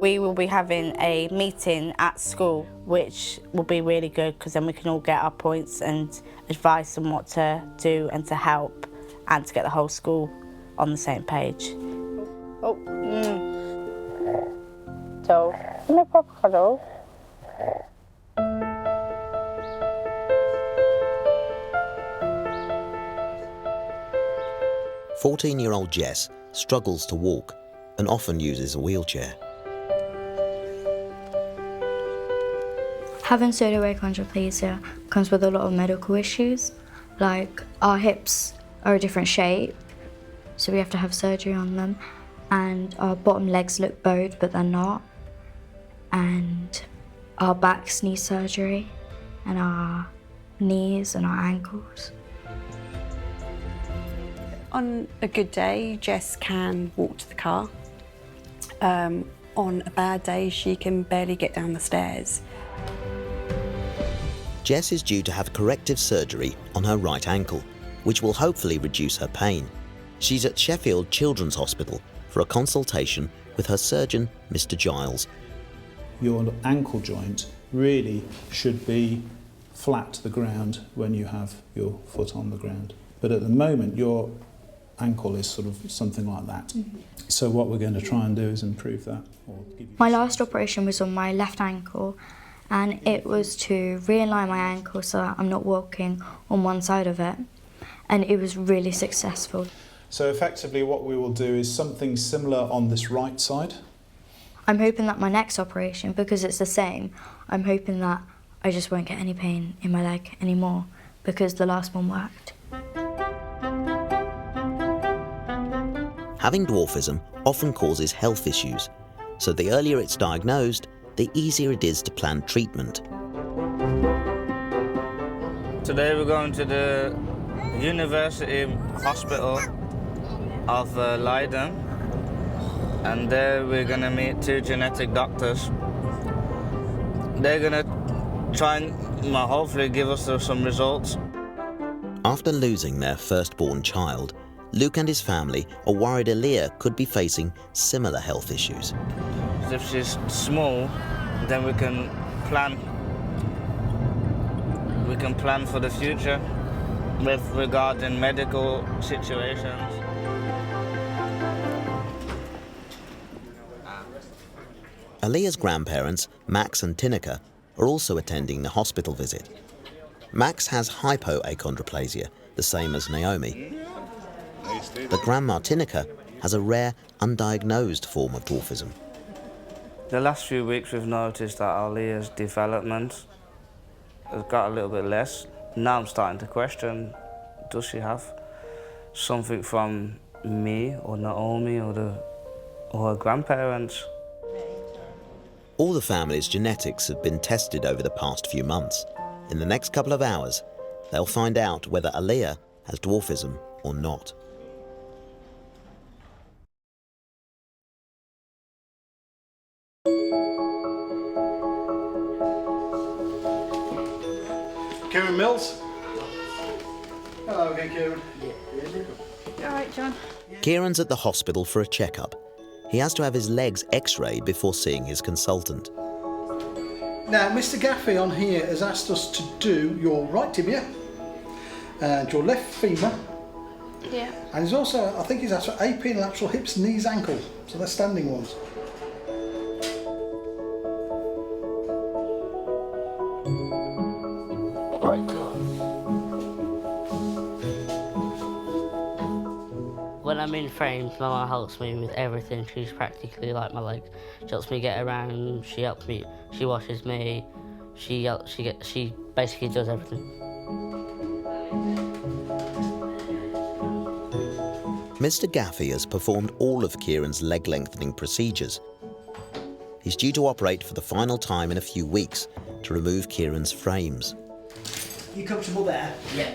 We will be having a meeting at school, which will be really good because then we can all get our points and advice on what to do and to help and to get the whole school on the same page. Oh, So, no proper cuddle. 14-year-old Jess struggles to walk and often uses a wheelchair. Having pseudoachondroplasia comes with a lot of medical issues, like our hips are a different shape, so we have to have surgery on them, and our bottom legs look bowed, but they're not, and our backs need surgery, and our knees and our ankles. On a good day, Jess can walk to the car. On a bad day, she can barely get down the stairs. Jess is due to have corrective surgery on her right ankle, which will hopefully reduce her pain. She's at Sheffield Children's Hospital for a consultation with her surgeon, Mr. Giles. Your ankle joint really should be flat to the ground when you have your foot on the ground. But at the moment, your ankle is sort of something like that. Mm-hmm. So what we're going to try and do is improve that. My last operation was on my left ankle, and it was to realign my ankle so that I'm not walking on one side of it, and it was really successful. So effectively what we will do is something similar on this right side. I'm hoping that my next operation, because it's the same, I'm hoping that I just won't get any pain in my leg anymore, because the last one worked. Having dwarfism often causes health issues, so the earlier it's diagnosed, the easier it is to plan treatment. Today we're going to the University Hospital of Leiden, and there we're going to meet two genetic doctors. They're going to try and hopefully give us some results. After losing their firstborn child, Luke and his family are worried Aaliyah could be facing similar health issues. If she's small, then we can plan for the future with regarding medical situations. Aaliyah's grandparents, Max and Tineke, are also attending the hospital visit. Max has hypoachondroplasia, the same as Naomi. But Grandma Tineke has a rare, undiagnosed form of dwarfism. The last few weeks we've noticed that Aaliyah's development has got a little bit less. Now I'm starting to question, does she have something from me or Naomi or her grandparents? All the family's genetics have been tested over the past few months. In the next couple of hours, they'll find out whether Aaliyah has dwarfism or not. Kieran Mills. Hello again, Kieran. All right, John. Kieran's at the hospital for a checkup. he has to have his legs x-rayed before seeing his consultant. Now, Mr. Gaffey on here has asked us to do your right tibia and your left femur. Yeah. And he's also, I think he's asked for AP and lateral hips, knees, ankle. So they're standing ones. When I'm in frames, my mum helps me with everything. She's practically like my leg. She helps me get around. She helps me. She washes me. She basically does everything. Mr. Gaffey has performed all of Kieran's leg lengthening procedures. He's due to operate for the final time in a few weeks to remove Kieran's frames. You comfortable there? Yeah.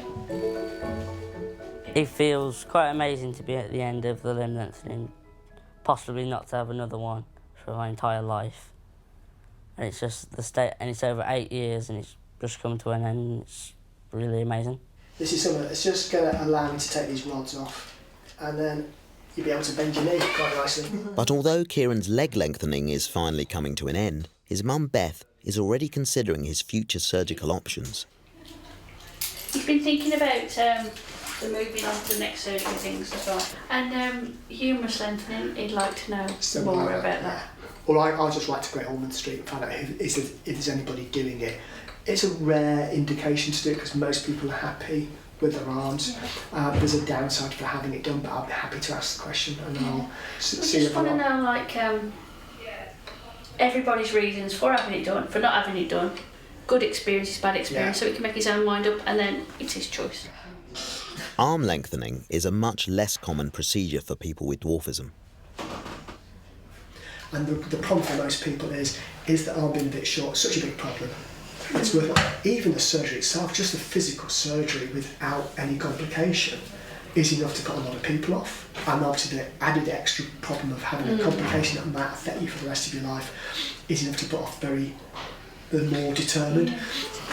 It feels quite amazing to be at the end of the limb lengthening, possibly not to have another one for my entire life. And it's just the state, and it's over 8 years, and it's just come to an end. It's really amazing. This is something that's just going to allow me to take these rods off, and then you'll be able to bend your knee quite nicely. But although Kieran's leg lengthening is finally coming to an end, his mum Beth is already considering his future surgical options. You've been thinking about the moving on to the next surgery things as well. And humerus lengthening, he'd like to know more about that. Well, I'll just write to Great Ormond Street and find out if there's anybody doing it. It's a rare indication to do it because most people are happy with their arms. There's a downside for having it done, but I'll be happy to ask the question and I'll see just want to know, like, everybody's reasons for having it done, for not having it done. Good experiences, bad experience, so he can make his own mind up, and then it's his choice. Arm lengthening is a much less common procedure for people with dwarfism. And the problem for most people is the arm being a bit short, such a big problem. It's worth even the surgery itself, just the physical surgery without any complication is enough to put a lot of people off. And obviously the added extra problem of having a complication that might affect you for the rest of your life is enough to put off the more determined.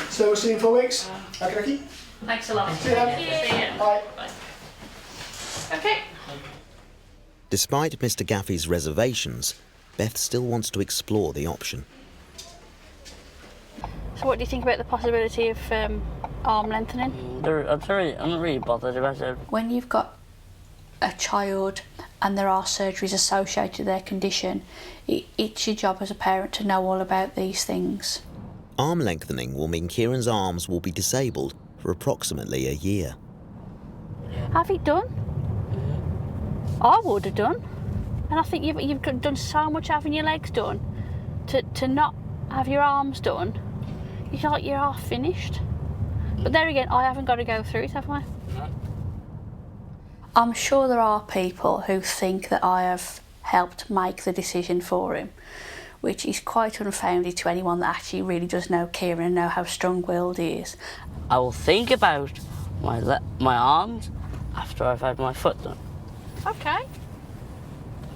So we'll see you in 4 weeks. Okay. Thanks a lot. See you then. See you. Bye. Okay. Despite Mr. Gaffey's reservations, Beth still wants to explore the option. So what do you think about the possibility of arm lengthening? I'm not really bothered about it. When you've got a child and there are surgeries associated with their condition, it's your job as a parent to know all about these things. Arm lengthening will mean Kieran's arms will be disabled for approximately a year. Have it done? I would have done. And I think you've done so much having your legs done. To not have your arms done, you feel like you're half finished. But there again, I haven't got to go through it, have I? No. I'm sure there are people who think that I have helped make the decision for him, which is quite unfounded to anyone that actually really does know Kieran and know how strong-willed he is. I will think about my arms after I've had my foot done. Okay.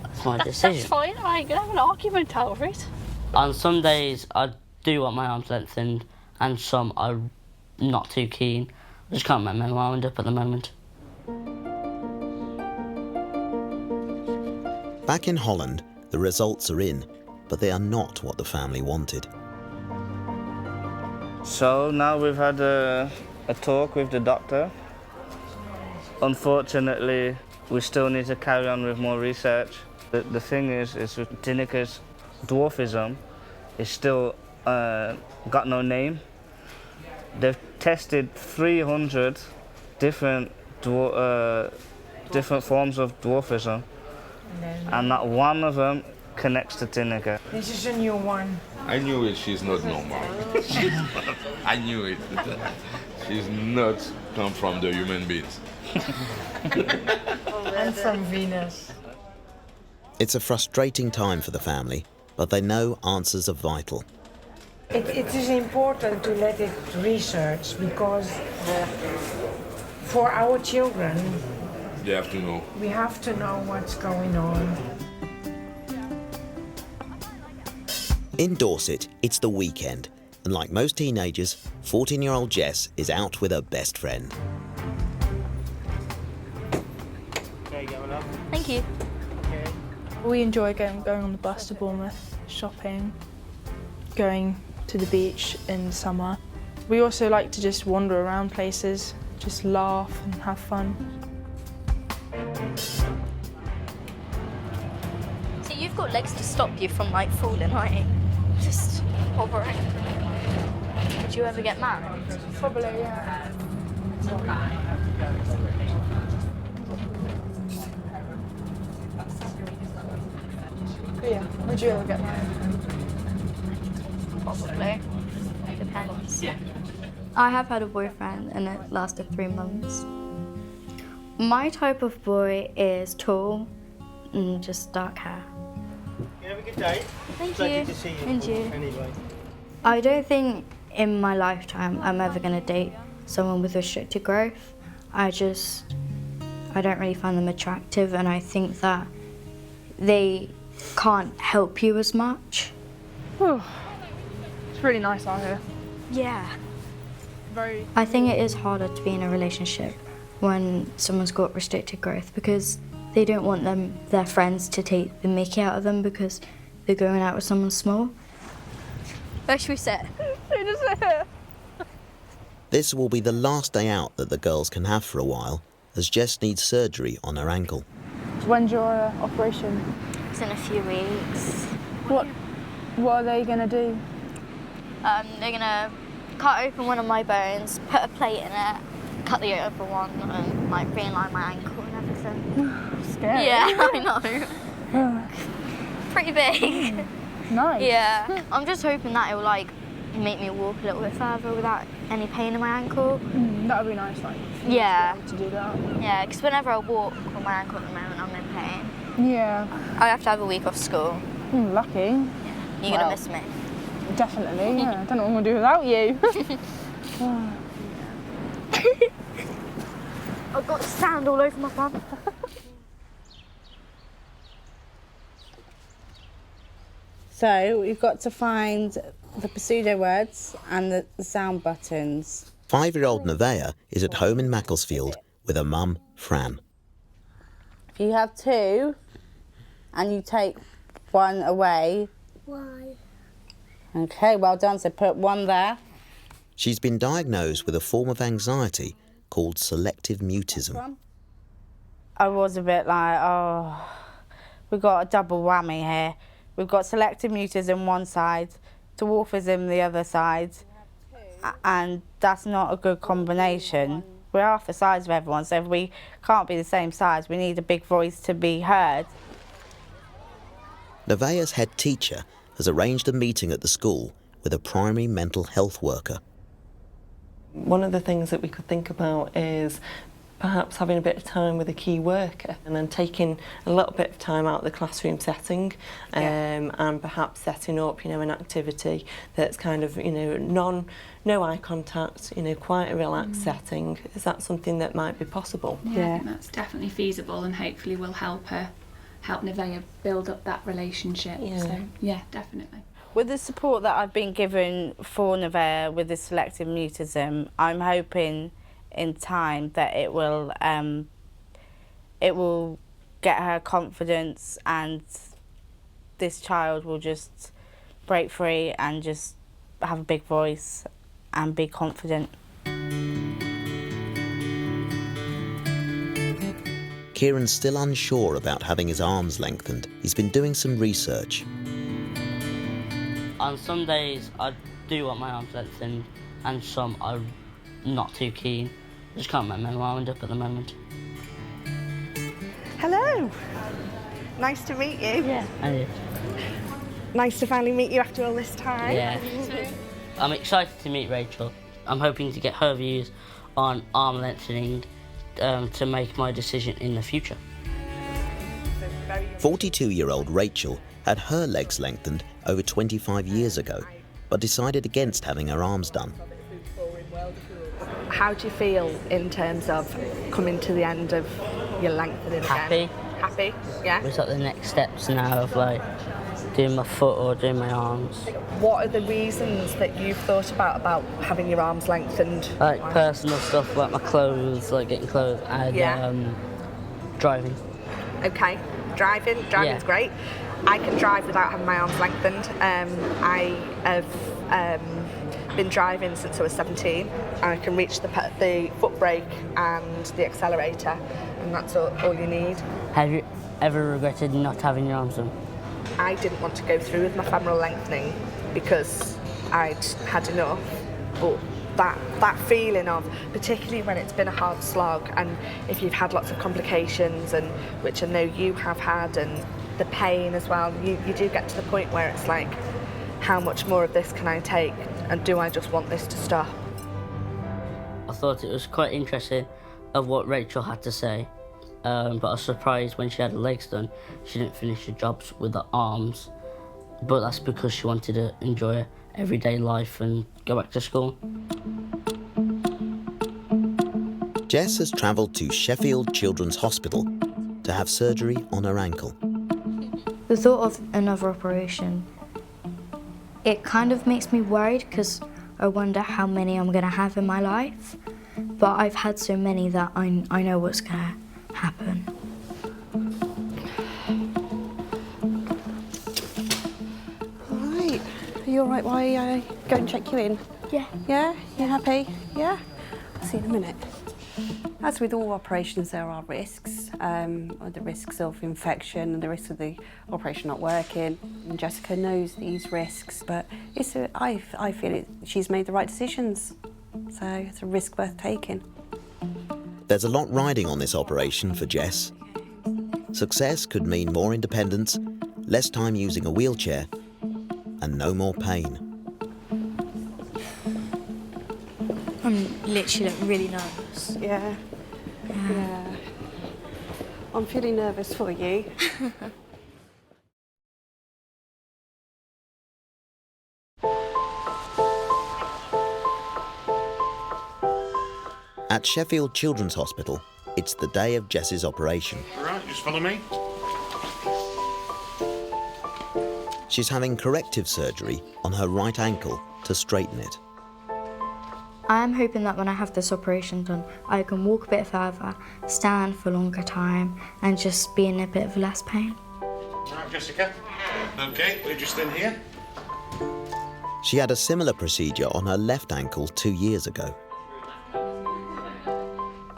That's my decision. That's fine. I ain't going to have an argument over it. On some days, I do want my arms lengthened, and some I'm not too keen. I just can't make my mind up at the moment. Back in Holland, the results are in, but they are not what the family wanted. So now we've had a talk with the doctor. Unfortunately, we still need to carry on with more research. The thing is with Tinniker's dwarfism, it's still got no name. They've tested 300 different forms of dwarfism, and not one of them connects to Tinniker. This is a new one. I knew it, she's not normal. I knew it. She's not come from the human beings. And from Venus. It's a frustrating time for the family, but they know answers are vital. It is important to let it research because for our children, They have to know. we have to know what's going on. In Dorset, it's the weekend, and like most teenagers, 14-year-old Jess is out with her best friend. Thank you. We enjoy going on the bus to Bournemouth, shopping, going to the beach in summer. We also like to just wander around places, just laugh and have fun. So you've got legs to stop you from like falling, right? Just hovering. Would you ever get married? Probably, yeah. Yeah, would you ever get married? Probably. Depends. I have had a boyfriend and it lasted 3 months. My type of boy is tall and just dark hair. You have a good day. Thank Lucky you. to see you. Thank you. Anyway. I don't think in my lifetime I'm ever going to date someone with restricted growth. I don't really find them attractive, and I think that they can't help you as much. Whew. It's really nice out here. Yeah. Very. I think it is harder to be in a relationship when someone's got restricted growth because they don't want their friends to take the mickey out of them because they're going out with someone small. Where should we sit? Just here. This will be the last day out that the girls can have for a while, as Jess needs surgery on her ankle. When's your operation? It's in a few weeks. What are they going to do? They're going to cut open one of my bones, put a plate in it, cut the other one, and like realign my ankle and everything. Scary. Yeah, I know. Pretty big. Nice. Yeah. I'm just hoping that it will like make me walk a little bit further without any pain in my ankle. That would be nice, like. Yeah. To do that. Yeah, because whenever I walk with my ankle at the moment, I'm in pain. Yeah. I have to have a week off school. Lucky. Yeah. You're Well, gonna miss me. Definitely. Yeah. I don't know what I'm gonna do without you. I've got sand all over my bum. So we've got to find the pseudo words and the sound buttons. 5-year-old Nevaeh is at home in Macclesfield with her mum, Fran. If you have two and you take one away. Why? Okay, well done. So put one there. She's been diagnosed with a form of anxiety called selective mutism. I was a bit like, oh, we've got a double whammy here. We've got selective mutism one side, dwarfism the other side, and that's not a good combination. We're half the size of everyone, so if we can't be the same size, we need a big voice to be heard. Nevaeh's head teacher has arranged a meeting at the school with a primary mental health worker. One of the things that we could think about is perhaps having a bit of time with a key worker and then taking a little bit of time out of the classroom setting, and perhaps setting up, an activity that's kind of, no eye contact, quite a relaxed setting. Is that something that might be possible? Yeah, I think that's definitely feasible and hopefully will help Nevaeh build up that relationship. Yeah. So, yeah, definitely. With the support that I've been given for Nevaeh with the selective mutism, I'm hoping in time that it will get her confidence, and this child will just break free and just have a big voice and be confident. Kieran's still unsure about having his arms lengthened. He's been doing some research. On some days I do want my arms lengthened, and some I'm not too keen. I just can't make my mind up at the moment. Hello. Nice to meet you. Yeah. And you? Nice to finally meet you after all this time. Yeah. I'm excited to meet Rachel. I'm hoping to get her views on arm lengthening to make my decision in the future. 42-year-old Rachel had her legs lengthened over 25 years ago, but decided against having her arms done. How do you feel in terms of coming to the end of your lengthening Happy. again? Happy? Yeah? It's like the next steps now of like doing my foot or doing my arms. What are the reasons that you've thought about having your arms lengthened? Like personal stuff, like my clothes, like getting clothes, and driving. Okay. Driving's Yeah. great. I can drive without having my arms lengthened. I have been driving since I was 17. I can reach the foot brake and the accelerator, and that's all you need. Have you ever regretted not having your arms done? I didn't want to go through with my femoral lengthening because I'd had enough, but that feeling of, particularly when it's been a hard slog and if you've had lots of complications, and which I know you have had, and the pain as well, you do get to the point where it's like, how much more of this can I take, and do I just want this to stop? I thought it was quite interesting of what Rachel had to say, but I was surprised when she had her legs done, she didn't finish her jobs with her arms, but that's because she wanted to enjoy everyday life and go back to school. Jess has travelled to Sheffield Children's Hospital to have surgery on her ankle. The thought of another operation, it kind of makes me worried because I wonder how many I'm going to have in my life. But I've had so many that I know what's going to happen. All right. Are you all right while I go and check you in? Yeah. Yeah? You happy? Yeah? I'll see you in a minute. As with all operations, there are risks. The risks of infection and the risks of the operation not working. And Jessica knows these risks, but I feel she's made the right decisions. So it's a risk worth taking. There's a lot riding on this operation for Jess. Success could mean more independence, less time using a wheelchair, and no more pain. I'm literally really nervous. Yeah. I'm feeling nervous for you. At Sheffield Children's Hospital, it's the day of Jess's operation. All right, just follow me. She's having corrective surgery on her right ankle to straighten it. I am hoping that when I have this operation done, I can walk a bit further, stand for a longer time, and just be in a bit of less pain. All right, Jessica. Okay, we're just in here. She had a similar procedure on her left ankle 2 years ago.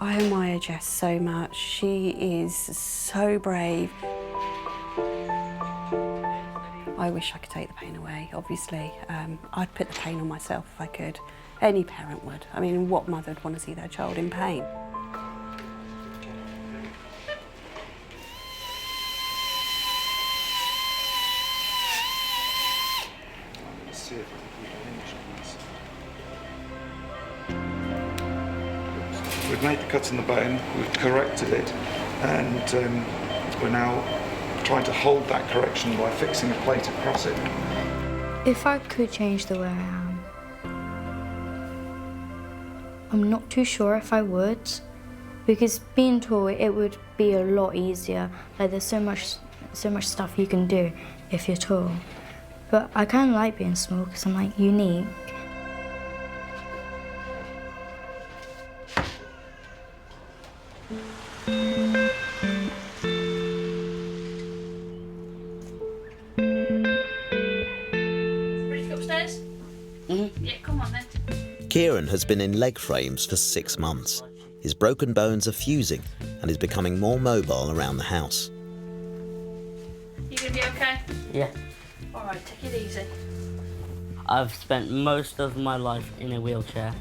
I admire Jess so much. She is so brave. I wish I could take the pain away, obviously. I'd put the pain on myself if I could. Any parent would. I mean, what mother would want to see their child in pain? Let's see if we've made the cut in the bone, we've corrected it, and we're now trying to hold that correction by fixing a plate across it. If I could change the way I am, I'm not too sure if I would, because being tall, it would be a lot easier. Like there's so much stuff you can do if you're tall. But I kind of like being small because I'm like unique. Ready to go upstairs? Yeah, come on then. Kieran has been in leg frames for 6 months. His broken bones are fusing and is becoming more mobile around the house. You gonna be okay? Yeah. All right, take it easy. I've spent most of my life in a wheelchair.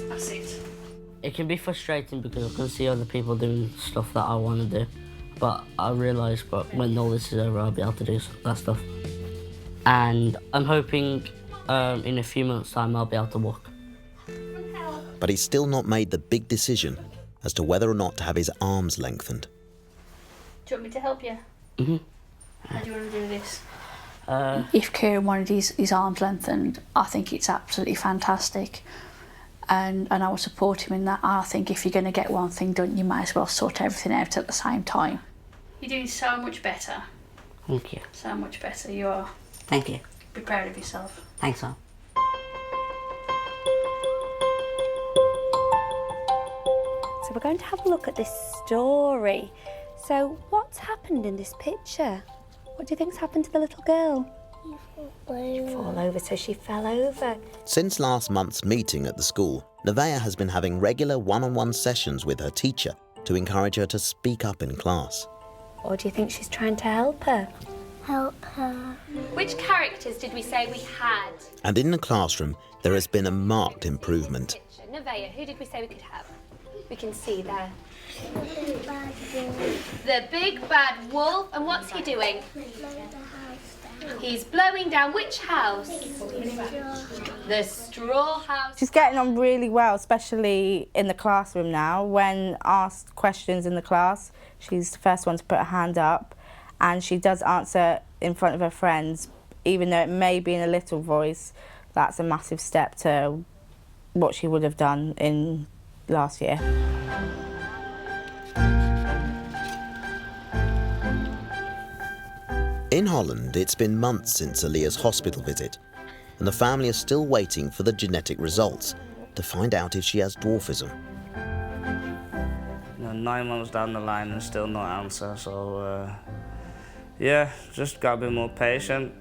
That's it. It can be frustrating because I can see other people doing stuff that I want to do, but I realise that when all this is over, I'll be able to do that stuff. And I'm hoping in a few months' time I'll be able to walk. But he's still not made the big decision as to whether or not to have his arms lengthened. Do you want me to help you? Mm-hmm. How do you want to do this? If Kieran wanted his arms lengthened, I think it's absolutely fantastic. And I will support him in that. I think if you're going to get one thing done, you might as well sort everything out at the same time. You're doing so much better. Thank you. So much better. You are. Thank you. Be proud of yourself. Thanks, Al. So we're going to have a look at this story. So what's happened in this picture? What do you think's happened to the little girl? She fall over, so she fell over. Since last month's meeting at the school, Nevaeh has been having regular one-on-one sessions with her teacher to encourage her to speak up in class. Or do you think she's trying to help her? Help her. Which characters did we say we had? And in the classroom, there has been a marked improvement. Nevaeh, who did we say we could have? We can see there. The big bad wolf. The big bad wolf. And what's he doing? He's blowing down which house? The straw house. She's getting on really well, especially in the classroom now. When asked questions in the class, she's the first one to put her hand up, and she does answer in front of her friends, even though it may be in a little voice. That's a massive step to what she would have done in last year. In Holland, it's been months since Aaliyah's hospital visit, and the family is still waiting for the genetic results to find out if she has dwarfism. 9 months down the line and still no answer, so yeah, just gotta be more patient.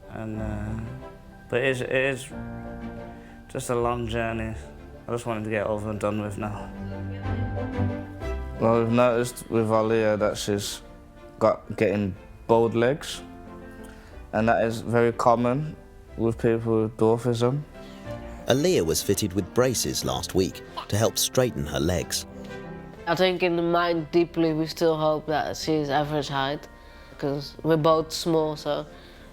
And but it is just a long journey. I just wanted to get over and done with now. Well, we've noticed with Aaliyah that she's getting bowed legs, and that is very common with people with dwarfism. Aaliyah was fitted with braces last week to help straighten her legs. I think in the mind deeply we still hope that she's average height, because we're both small, so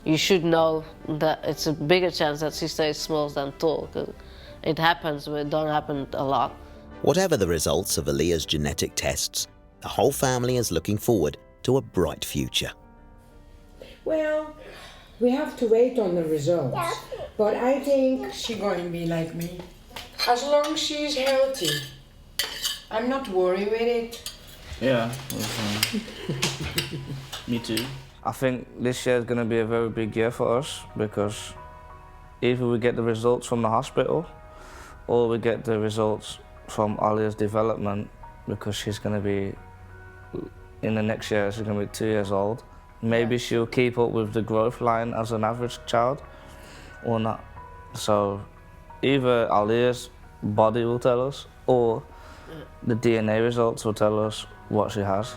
you should know that it's a bigger chance that she stays small than tall, because it happens, but it don't happen a lot. Whatever the results of Aaliyah's genetic tests, the whole family is looking forward to a bright future. Well, we have to wait on the results, but I think she's going to be like me. As long as she's healthy, I'm not worried with it. Yeah, me too. I think this year is going to be a very big year for us, because either we get the results from the hospital or we get the results from Aaliyah's development, because she's going to be, in the next year, she's going to be 2 years old. Maybe she'll keep up with the growth line as an average child or not. So either Aaliyah's body will tell us, or the DNA results will tell us what she has.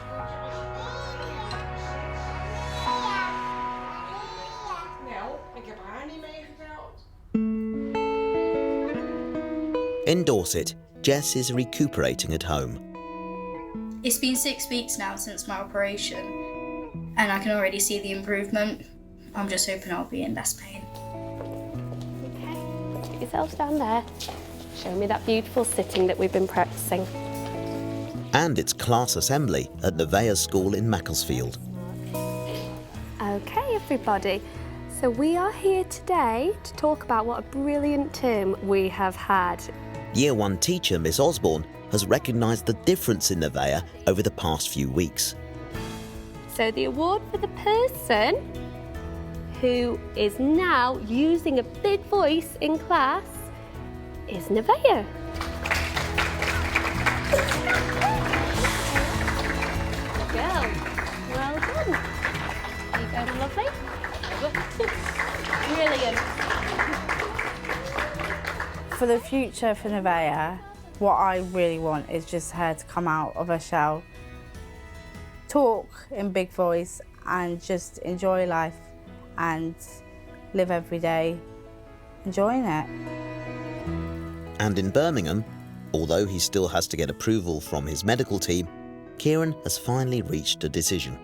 In Dorset, Jess is recuperating at home. It's been 6 weeks now since my operation, and I can already see the improvement. I'm just hoping I'll be in less pain. Put yourselves down there. Show me that beautiful sitting that we've been practicing. And it's class assembly at Nevaeh's school in Macclesfield. Okay, everybody. So we are here today to talk about what a brilliant term we have had. Year 1 teacher Miss Osborne has recognised the difference in Nevaeh over the past few weeks. So the award for the person who is now using a big voice in class is Nevaeh. Girl, well done. Are you going lovely? Brilliant. For the future for Nevaeh, what I really want is just her to come out of her shell, talk in big voice, and just enjoy life and live every day enjoying it. And in Birmingham, although he still has to get approval from his medical team, Kieran has finally reached a decision.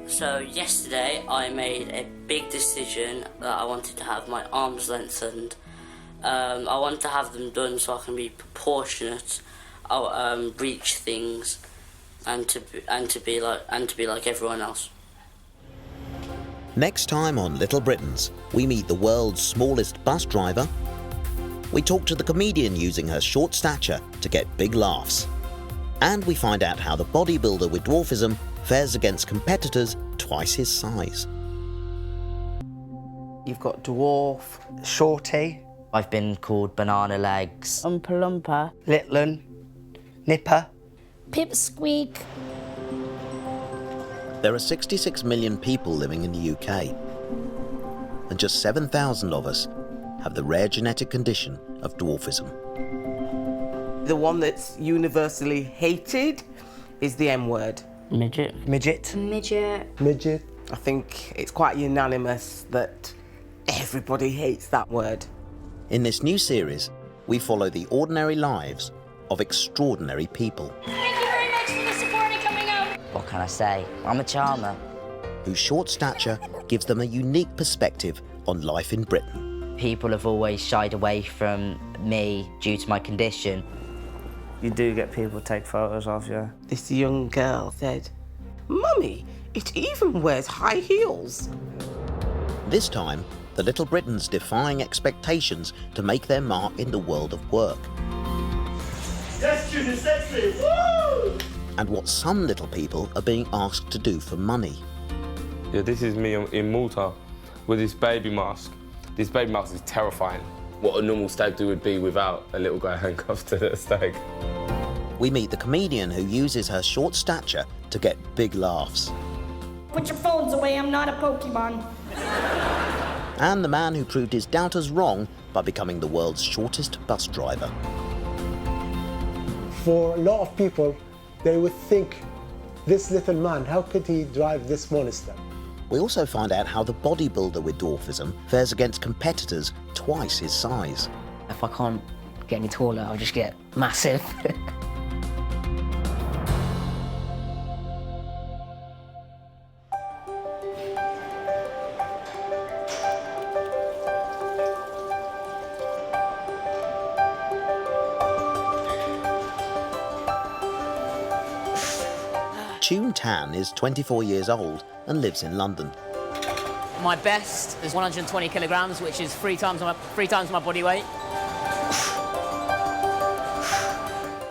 So yesterday I made a big decision that I wanted to have my arms lengthened. I want to have them done so I can be proportionate, reach things, and to be like everyone else. Next time on Little Britons, we meet the world's smallest bus driver. We talk to the comedian using her short stature to get big laughs. And we find out how the bodybuilder with dwarfism fares against competitors twice his size. You've got dwarf, shorty. I've been called banana legs. Oompa Loompa. Litlin. Nipper. Pipsqueak. There are 66 million people living in the UK, and just 7,000 of us have the rare genetic condition of dwarfism. The one that's universally hated is the M word. Midget. Midget. Midget. Midget. I think it's quite unanimous that everybody hates that word. In this new series, we follow the ordinary lives of extraordinary people. Thank you very much for the support and coming out. What can I say? I'm a charmer. Whose short stature gives them a unique perspective on life in Britain. People have always shied away from me due to my condition. You do get people take photos of you. This young girl said, "Mummy, it even wears high heels." This time, the little Britons defying expectations to make their mark in the world of work. Yes, Junior, sexy! Woo! And what some little people are being asked to do for money. Yeah, this is me in Malta with this baby mask. This baby mask is terrifying. What a normal stag do would be without a little guy handcuffed to the stag. We meet the comedian who uses her short stature to get big laughs. Put your phones away, I'm not a Pokemon. And the man who proved his doubters wrong by becoming the world's shortest bus driver. For a lot of people, they would think, this little man, how could he drive this monster? We also find out how the bodybuilder with dwarfism fares against competitors twice his size. If I can't get any taller, I'll just get massive. Tune Tan is 24 years old and lives in London. My best is 120 kilograms, which is three times my body weight.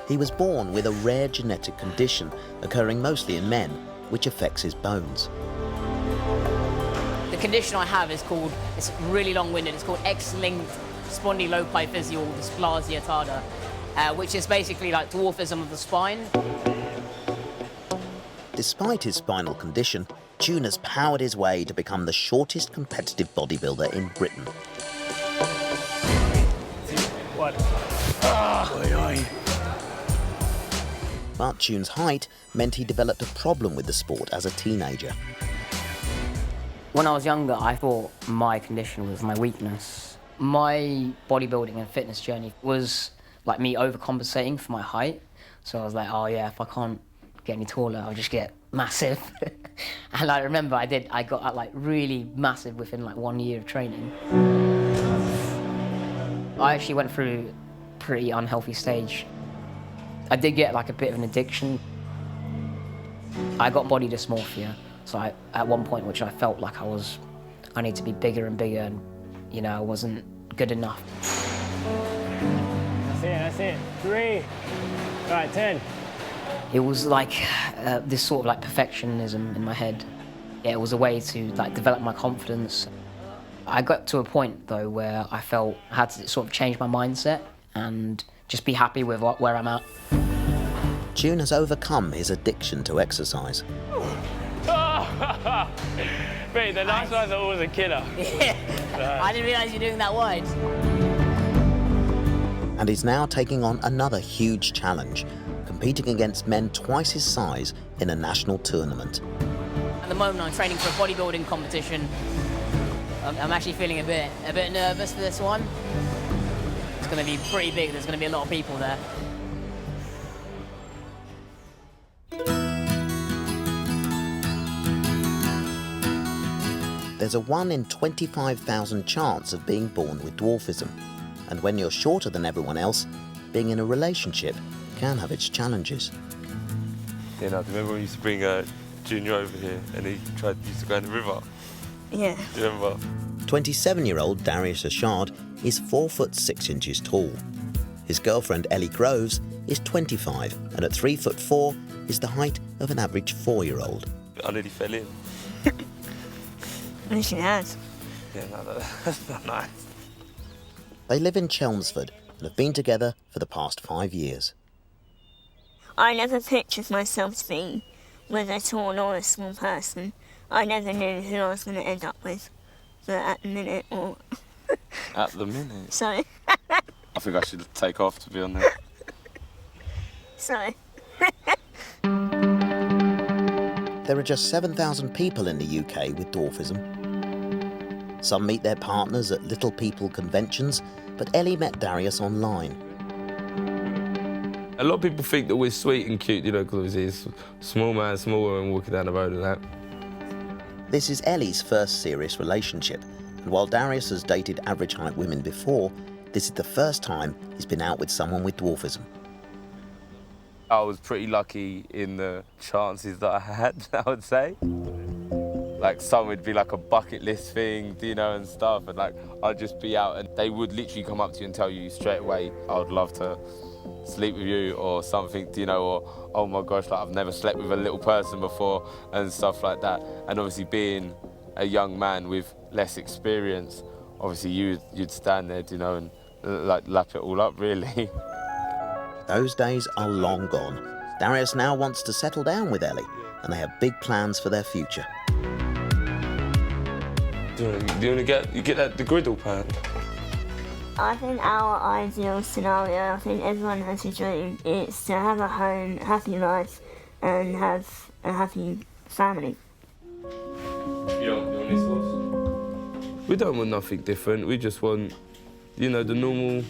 He was born with a rare genetic condition occurring mostly in men, which affects his bones. The condition I have is called, it's really long-winded, it's called X-linked spondylopiphyseal dysplasia tarda, which is basically like dwarfism of the spine. Despite his spinal condition, Tune has powered his way to become the shortest competitive bodybuilder in Britain. What? But Tune's height meant he developed a problem with the sport as a teenager. When I was younger, I thought my condition was my weakness. My bodybuilding and fitness journey was like me overcompensating for my height. So I was like, oh yeah, if I can't get any taller, I'll just get massive. And I remember I got like really massive within like 1 year of training. I actually went through a pretty unhealthy stage. I did get like a bit of an addiction. I got body dysmorphia. So at one point, which I felt like I need to be bigger and bigger, and you know, I wasn't good enough. That's it. 3. All right, 10. It was like this sort of like perfectionism in my head. Yeah, it was a way to like develop my confidence. I got to a point though where I felt I had to sort of change my mindset and just be happy with where I'm at. Tune has overcome his addiction to exercise. Mate, the nice ones are always a killer. Yeah. I didn't realise you're doing that wide. And he's now taking on another huge challenge, competing against men twice his size in a national tournament. At the moment, I'm training for a bodybuilding competition. I'm actually feeling a bit nervous for this one. It's going to be pretty big. There's going to be a lot of people there. There's a 1 in 25,000 chance of being born with dwarfism. And when you're shorter than everyone else, being in a relationship can have its challenges. Yeah, no, remember when we used to bring Junior over here and he used to go in the river? Yeah. Do you remember? 27-year-old Darius Ashard is 4 foot 6 inches tall. His girlfriend Ellie Groves is 25 and at 3 foot 4 is the height of an average 4-year-old. I nearly fell in. And she has. Yeah, no, that's not nice. They live in Chelmsford and have been together for the past 5 years. I never pictured myself to be was a tall or a small person. I never knew who I was going to end up with. But at the minute, or... At the minute? Sorry. I think I should take off, to be honest. Sorry. There are just 7,000 people in the UK with dwarfism. Some meet their partners at little people conventions, but Ellie met Darius online. A lot of people think that we're sweet and cute, you know, because he's a small man, small woman walking down the road and that. This is Ellie's first serious relationship, and while Darius has dated average height women before, this is the first time he's been out with someone with dwarfism. I was pretty lucky in the chances that I had, I would say. Like, some would be like a bucket list thing, you know, and stuff, and like, I'd just be out and they would literally come up to you and tell you straight away, I would love to sleep with you or something, you know, or, oh my gosh, like, I've never slept with a little person before and stuff like that. And obviously being a young man with less experience, obviously you'd stand there, you know, and like lap it all up, really. Those days are long gone. Darius now wants to settle down with Ellie, and they have big plans for their future. Do you want to get the griddle pan? I think our ideal scenario, I think everyone has a dream, is to have a home, happy life, and have a happy family. You want this sauce? We don't want nothing different. We just want, you know, the normal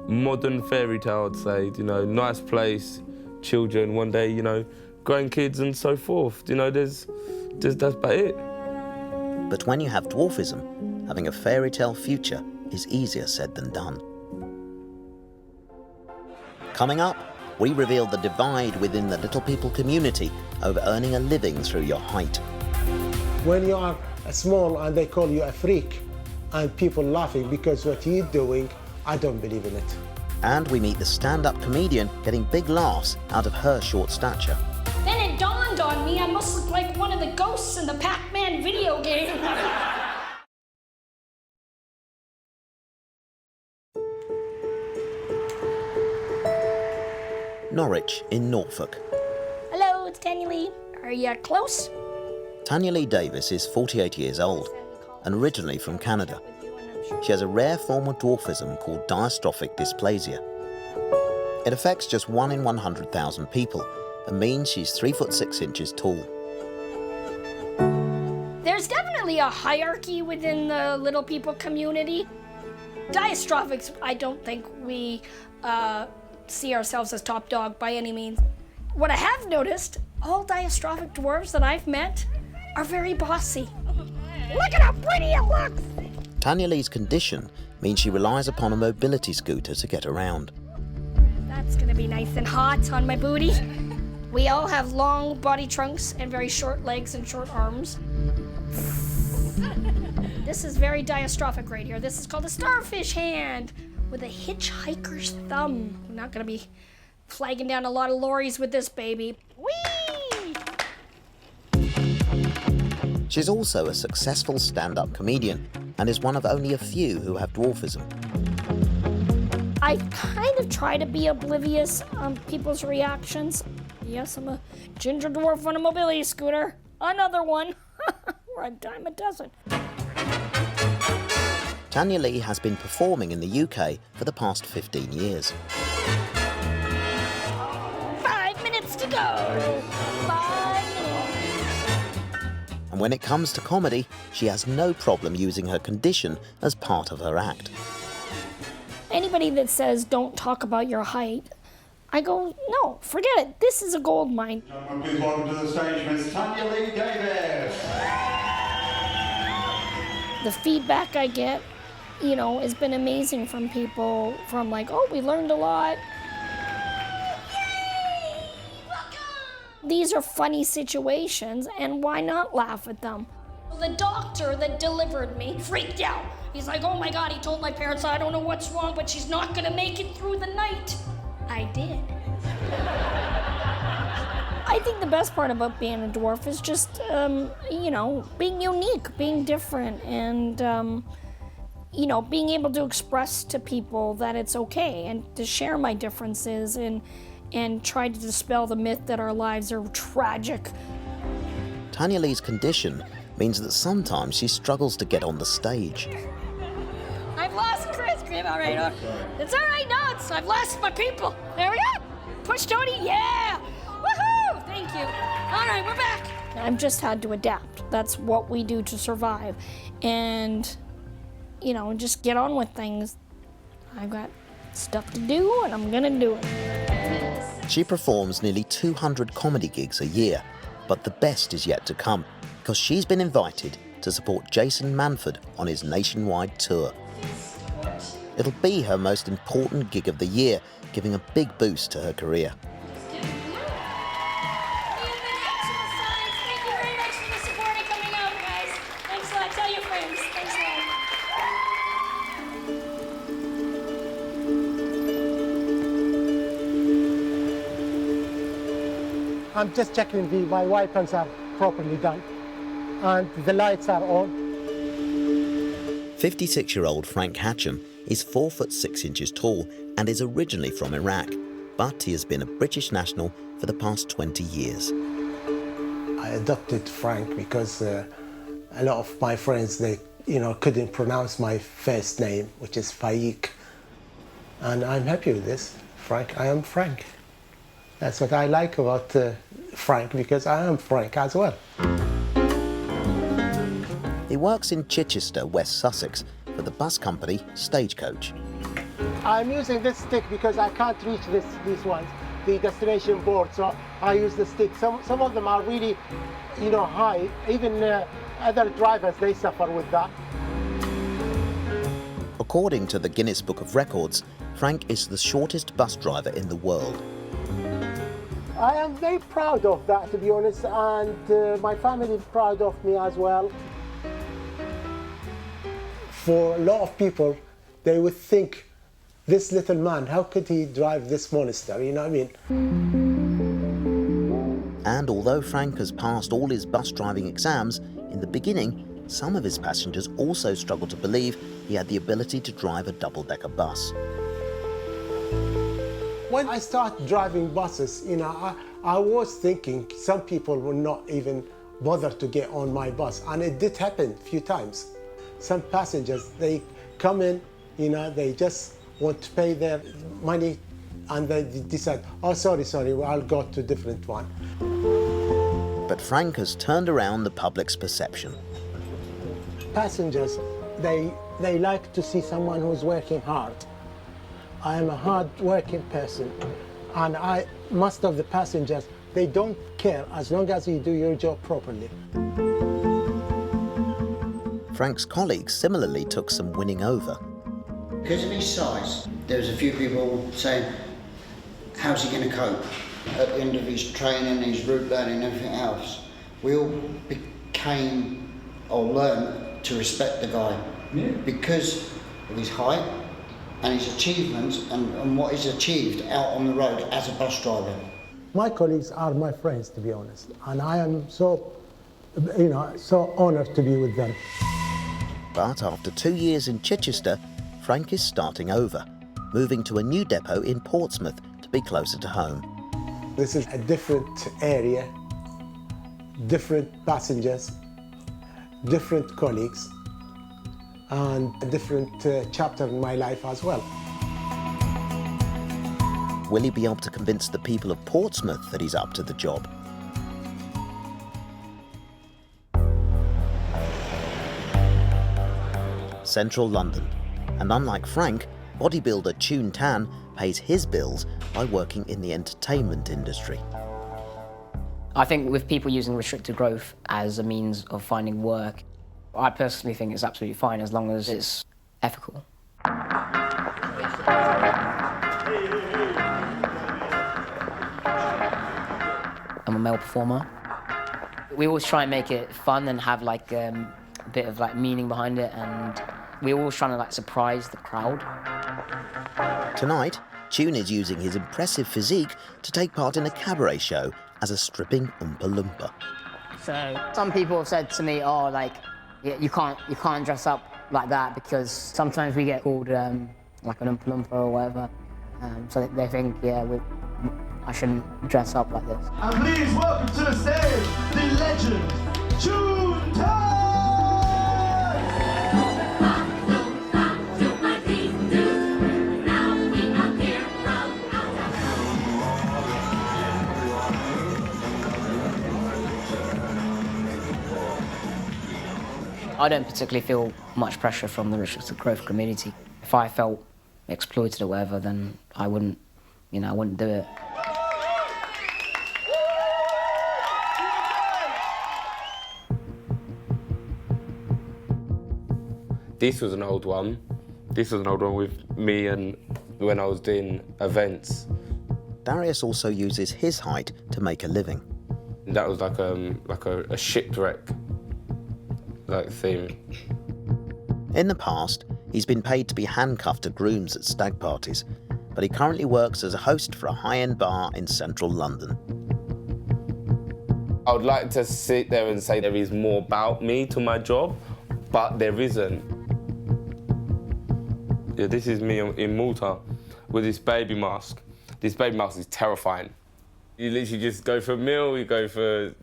modern fairy tale, I'd say. You know, nice place, children, one day, you know, grandkids and so forth. You know, that's about it. But when you have dwarfism, having a fairy tale future is easier said than done. Coming up, we reveal the divide within the little people community over earning a living through your height. When you are small and they call you a freak and people laughing because what you're doing, I don't believe in it. And we meet the stand-up comedian getting big laughs out of her short stature. Then it dawned on me I must look like one of the ghosts in the Pac-Man video game. Norwich in Norfolk. Hello, it's Tanya Lee. Are you close? Tanya Lee Davis is 48 years old and originally from Canada. She has a rare form of dwarfism called dystrophic dysplasia. It affects just 1 in 100,000 people and means she's 3'6" tall. There's definitely a hierarchy within the little people community. Dystrophics, I don't think we see ourselves as top dog by any means. What I have noticed, all dystrophic dwarves that I've met are very bossy. Look at how pretty it looks! Tanya Lee's condition means she relies upon a mobility scooter to get around. That's gonna be nice and hot on my booty. We all have long body trunks and very short legs and short arms. This is very dystrophic right here. This is called a starfish hand with a hitchhiker's thumb. I'm not gonna be flagging down a lot of lorries with this baby. Whee! She's also a successful stand-up comedian and is one of only a few who have dwarfism. I kind of try to be oblivious on people's reactions. Yes, I'm a ginger dwarf on a mobility scooter. Another one. We're a dime a dozen. Tanya Lee has been performing in the UK for the past 15 years. 5 minutes to go. 5 minutes. And when it comes to comedy, she has no problem using her condition as part of her act. Anybody that says don't talk about your height, I go, no, forget it. This is a gold mine. Please welcome to the stage Miss Tanya Lee Davis. The feedback I get, you know, has been amazing from people, from like, oh, we learned a lot. Yay! These are funny situations, and why not laugh at them? The doctor that delivered me freaked out. He's like, oh my God, he told my parents, I don't know what's wrong, but she's not gonna make it through the night. I did. I think the best part about being a dwarf is just, you know, being unique, being different, and, you know, being able to express to people that it's okay and to share my differences and and try to dispel the myth that our lives are tragic. Tanya Lee's condition means that sometimes she struggles to get on the stage. I've lost Chris. All right. It's all right. No, I've lost my people. There we go. Push Tony. Yeah. Woohoo! Thank you. All right, we're back. I've just had to adapt. That's what we do to survive. And, you know, just get on with things. I've got stuff to do, and I'm gonna do it. She performs nearly 200 comedy gigs a year, but the best is yet to come, because she's been invited to support Jason Manford on his nationwide tour. It'll be her most important gig of the year, giving a big boost to her career. I'm just checking my wipers are properly done and the lights are on. 56-year-old Frank Hatcham is 4 foot 6 inches tall and is originally from Iraq, but he has been a British national for the past 20 years. I adopted Frank because a lot of my friends, they couldn't pronounce my first name, which is Faik. And I'm happy with this. Frank, I am Frank. That's what I like about Frank, because I am Frank as well. He works in Chichester, West Sussex, for the bus company Stagecoach. I'm using this stick because I can't reach these ones, the destination board, so I use the stick. Some of them are really, high. Even other drivers, they suffer with that. According to the Guinness Book of Records, Frank is the shortest bus driver in the world. I am very proud of that, to be honest, and my family is proud of me as well. For a lot of people, they would think, this little man, how could he drive this monster, you know what I mean? And although Frank has passed all his bus driving exams, in the beginning, some of his passengers also struggled to believe he had the ability to drive a double-decker bus. When I started driving buses, I was thinking some people will not even bother to get on my bus, and it did happen a few times. Some passengers, they come in, they just want to pay their money, and they decide, oh, sorry, well, I'll go to a different one. But Frank has turned around the public's perception. Passengers, they like to see someone who's working hard. I am a hard-working person, and most of the passengers, they don't care as long as you do your job properly. Frank's colleagues similarly took some winning over. Because of his size, there was a few people saying, how's he going to cope? At the end of his training, his route learning and everything else, we all became, or learned, to respect the guy. Yeah. Because of his height and his achievements and what he's achieved out on the road as a bus driver. My colleagues are my friends, to be honest, and I am so honored to be with them. But after 2 years in Chichester, Frank is starting over, moving to a new depot in Portsmouth to be closer to home. This is a different area, different passengers, different colleagues, and a different chapter in my life as well. Will he be able to convince the people of Portsmouth that he's up to the job? Central London. And unlike Frank, bodybuilder Chun Tan pays his bills by working in the entertainment industry. I think with people using restricted growth as a means of finding work, I personally think it's absolutely fine as long as it's ethical. I'm a male performer. We always try and make it fun and have like a bit of like meaning behind it, and we're always trying to like surprise the crowd. Tonight, Chun is using his impressive physique to take part in a cabaret show as a stripping Oompa Loompa. So some people have said to me, "Oh, like you can't dress up like that," because sometimes we get called like an Oompa Loompa or whatever. So they think, yeah, I shouldn't dress up like this. And please welcome to the stage, the legend, June I don't particularly feel much pressure from the restricted growth community. If I felt exploited or whatever, then I wouldn't, I wouldn't do it. This was an old one. This was an old one with me and when I was doing events. Darius also uses his height to make a living. That was like a shipwreck theme. In the past, he's been paid to be handcuffed to grooms at stag parties, but he currently works as a host for a high-end bar in central London. I would like to sit there and say there is more about me to my job, but there isn't. Yeah, this is me in Malta with this baby mask. This baby mask is terrifying. You literally just go for a meal, you go from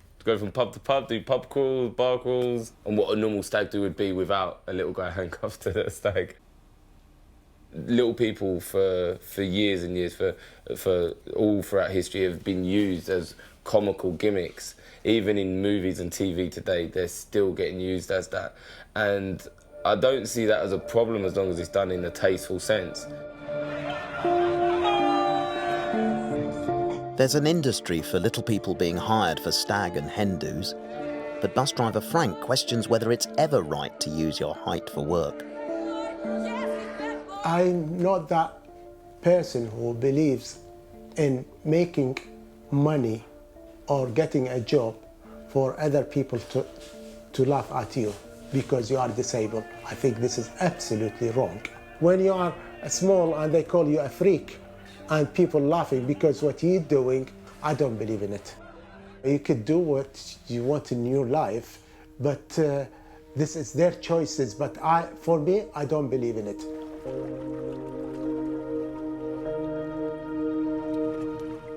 pub to pub, do pub crawls, bar crawls, and what a normal stag do would be without a little guy handcuffed to the stag. Little people for years and years, for all throughout history, have been used as comical gimmicks. Even in movies and TV today, they're still getting used as that. And I don't see that as a problem as long as it's done in a tasteful sense. There's an industry for little people being hired for stag and hen do's, but bus driver Frank questions whether it's ever right to use your height for work. I'm not that person who believes in making money or getting a job for other people to laugh at you because you are disabled. I think this is absolutely wrong. When you are small and they call you a freak and people laughing because what you're doing, I don't believe in it. You could do what you want in your life, but this is their choices. But for me, I don't believe in it.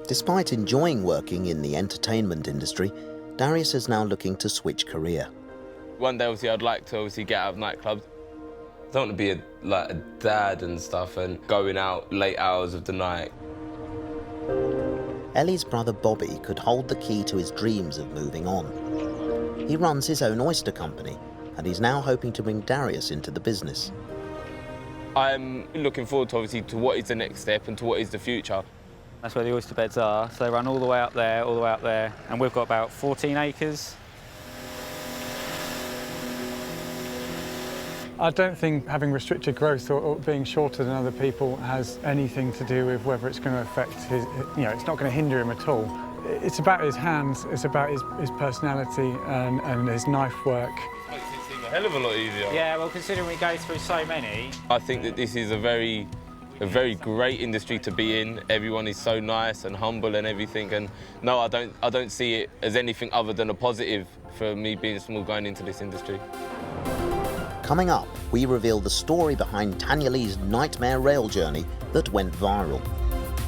Despite enjoying working in the entertainment industry, Darius is now looking to switch career. One day, obviously, I'd like to get out of nightclubs. I don't want to be a dad and stuff and going out late hours of the night. Ellie's brother Bobby could hold the key to his dreams of moving on. He runs his own oyster company, and he's now hoping to bring Darius into the business. I'm looking forward to, obviously, to what is the next step and to what is the future. That's where the oyster beds are, so they run all the way up there, all the way up there, and we've got about 14 acres. I don't think having restricted growth or being shorter than other people has anything to do with whether it's going to affect his, it's not going to hinder him at all. It's about his hands, it's about his personality and his knife work. Makes it seem a hell of a lot easier. Yeah, well, considering we go through so many. I think that this is a very great industry to be in. Everyone is so nice and humble and everything, and no, I don't see it as anything other than a positive for me being small going into this industry. Coming up, we reveal the story behind Tanya Lee's nightmare rail journey that went viral.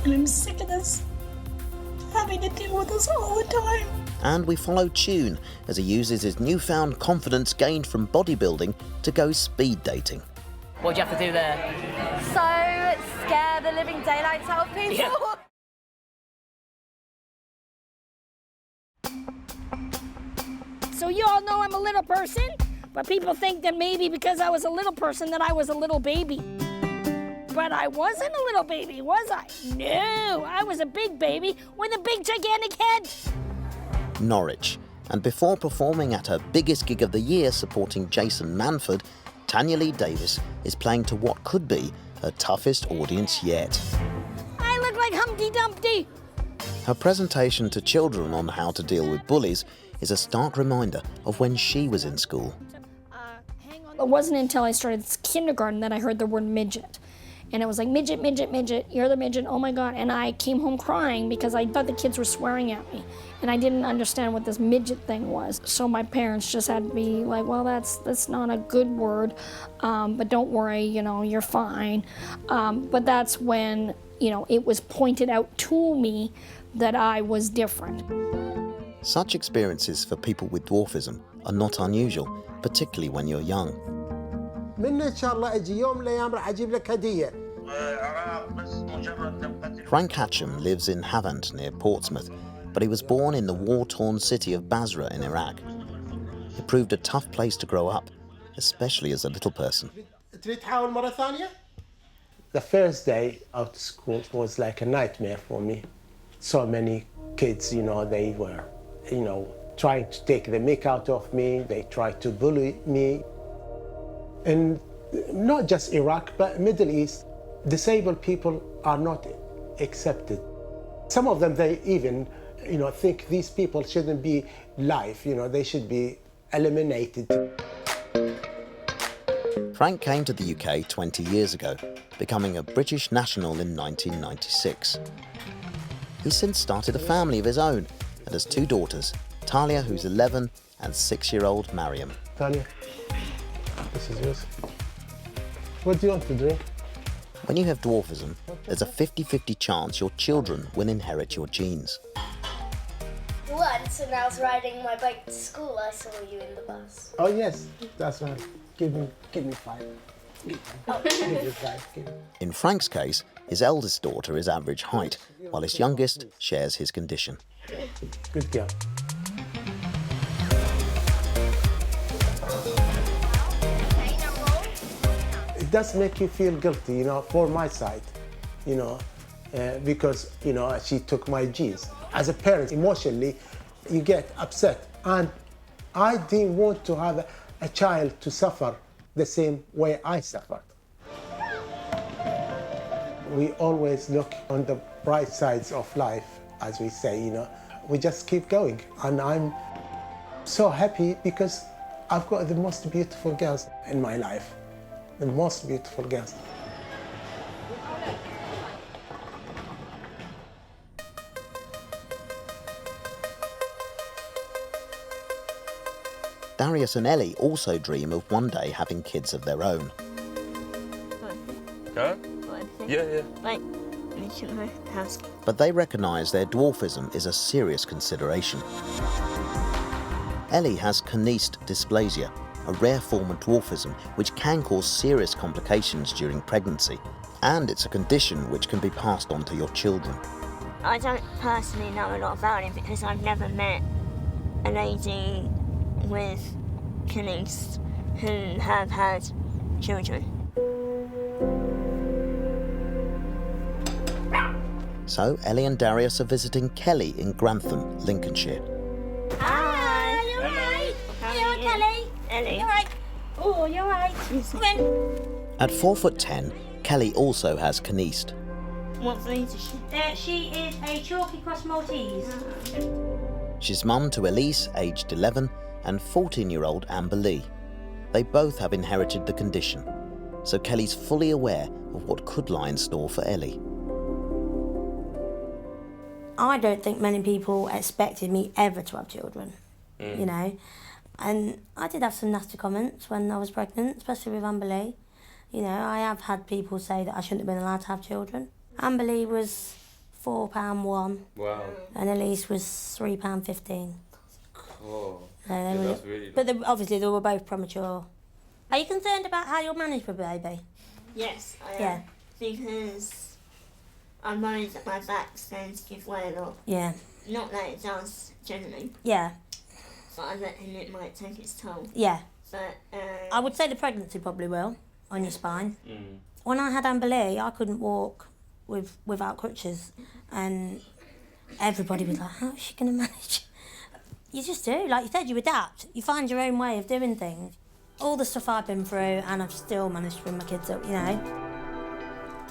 And I'm sick of this, having to deal with this all the time. And we follow Tune as he uses his newfound confidence gained from bodybuilding to go speed dating. What do you have to do there? So scare the living daylights out of people. Yeah. So you all know I'm a little person, but people think that maybe because I was a little person that I was a little baby. But I wasn't a little baby, was I? No, I was a big baby with a big gigantic head. Norwich. And before performing at her biggest gig of the year supporting Jason Manford, Tanya Lee Davis is playing to what could be her toughest audience yet. I look like Humpty Dumpty. Her presentation to children on how to deal with bullies is a stark reminder of when she was in school. It wasn't until I started kindergarten that I heard the word midget. And it was like, midget, midget, midget, you're the midget, oh my God. And I came home crying because I thought the kids were swearing at me. And I didn't understand what this midget thing was. So my parents just had to be like, well, that's not a good word, but don't worry, you're fine. But that's when, it was pointed out to me that I was different. Such experiences for people with dwarfism are not unusual, particularly when you're young. Frank Hatcham lives in Havant near Portsmouth, but he was born in the war-torn city of Basra in Iraq. It proved a tough place to grow up, especially as a little person. The first day out of school was like a nightmare for me. So many kids, they were, trying to take the mick out of me. They tried to bully me. And not just Iraq, but Middle East, disabled people are not accepted. Some of them, they even, think these people shouldn't be live, they should be eliminated. Frank came to the UK 20 years ago, becoming a British national in 1996. He's since started a family of his own and has 2 daughters, Talia, who's 11, and 6-year-old Mariam. Talia, this is yours. What do you want to drink? When you have dwarfism, there's a 50-50 chance your children will inherit your genes. Once, when I was riding my bike to school, I saw you in the bus. Oh yes, that's right. Give me 5. Give me 5. In Frank's case, his eldest daughter is average height, while his youngest shares his condition. Good girl. It does make you feel guilty, for my side, because, she took my genes. As a parent, emotionally, you get upset. And I didn't want to have a child to suffer the same way I suffered. We always look on the bright sides of life, as we say, we just keep going. And I'm so happy because I've got the most beautiful girls in my life, the most beautiful girls. Darius and Ellie also dream of one day having kids of their own. Huh? Yeah. Like, But they recognise their dwarfism is a serious consideration. Ellie has corneased dysplasia, a rare form of dwarfism which can cause serious complications during pregnancy, and it's a condition which can be passed on to your children. I don't personally know a lot about it because I've never met a lady with kidneys who have had children. So Ellie and Darius are visiting Kelly in Grantham, Lincolnshire. Hi, you alright? You alright, Kelly? Ellie. You alright? Oh, you alright? Come in. At 4'10", Kelly also has corneased. What breed is she? She is a chalky cross Maltese. She's mum to Elise, aged 11, and 14-year-old Amber Lee. They both have inherited the condition, so Kelly's fully aware of what could lie in store for Ellie. I don't think many people expected me ever to have children, and I did have some nasty comments when I was pregnant, especially with Amber Lee. I have had people say that I shouldn't have been allowed to have children. Amber Lee was £4.1. Wow. And Elise was £3.15. Cool. So That's really but obviously they were both premature. Are you concerned about how you'll manage with a baby? Yes, I am. Yeah. Because I'm worried that my back's going to give way a lot. Yeah. Not that it does generally, Yeah. but I reckon it might take its toll. Yeah. But I would say the pregnancy probably will on your spine. Mm. When I had Amber Lee, I couldn't walk without crutches, and everybody was like, "How is she going to manage?" You just do, like you said, you adapt. You find your own way of doing things. All the stuff I've been through, and I've still managed to bring my kids up. Yeah,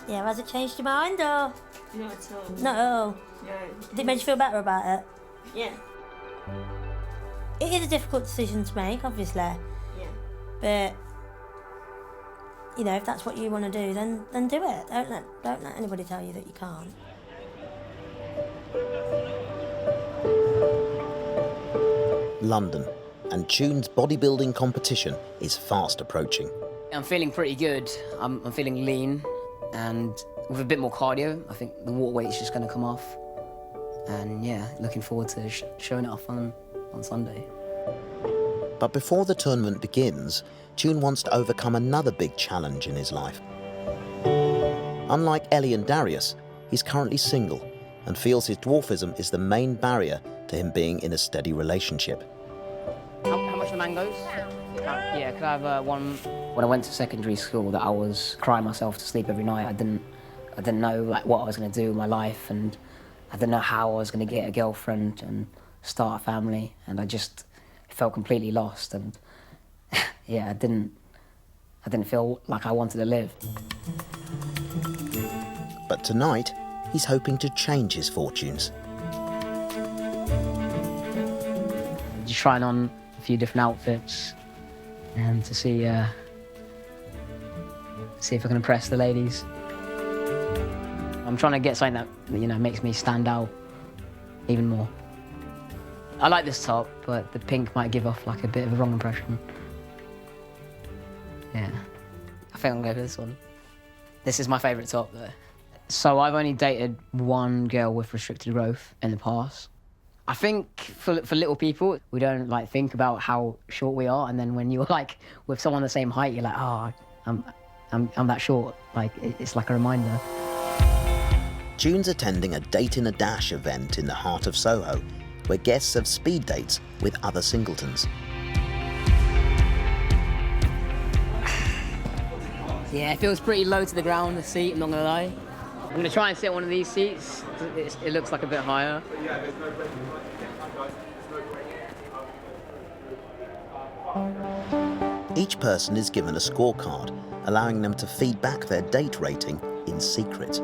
has it changed your mind or? Not at all. Not at all. No. Did it make you feel better about it? Yeah. It is a difficult decision to make, obviously. Yeah. But if that's what you want to do, then do it. Don't let anybody tell you that you can't. London, and Tune's bodybuilding competition is fast approaching. I'm feeling pretty good. I'm feeling lean, and with a bit more cardio, I think the water weight's just going to come off. And yeah, looking forward to showing it off on Sunday. But before the tournament begins, Tune wants to overcome another big challenge in his life. Unlike Ellie and Darius, he's currently single and feels his dwarfism is the main barrier to him being in a steady relationship. How much are the mangoes? Yeah, could I have one? When I went to secondary school, that I was crying myself to sleep every night. I didn't know like what I was going to do with my life, and I didn't know how I was going to get a girlfriend and start a family, and I just felt completely lost. And yeah, I didn't feel like I wanted to live. But tonight, he's hoping to change his fortunes. Just trying on a few different outfits and to see if I can impress the ladies. I'm trying to get something that, you know, makes me stand out even more. I like this top, but the pink might give off like a bit of a wrong impression. Yeah, I think I'm going to go for this one. This is my favourite top though. So I've only dated one girl with restricted growth in the past. I think for little people, we don't like think about how short we are, and then when you're like with someone the same height, you're like, oh, I'm that short. Like it's like a reminder. Tune's attending a Date in a Dash event in the heart of Soho, where guests have speed dates with other singletons. Yeah, it feels pretty low to the ground, the seat, I'm not gonna lie. I'm gonna try and sit on one of these seats. It looks like a bit higher. Each person is given a scorecard, allowing them to feed back their date rating in secret.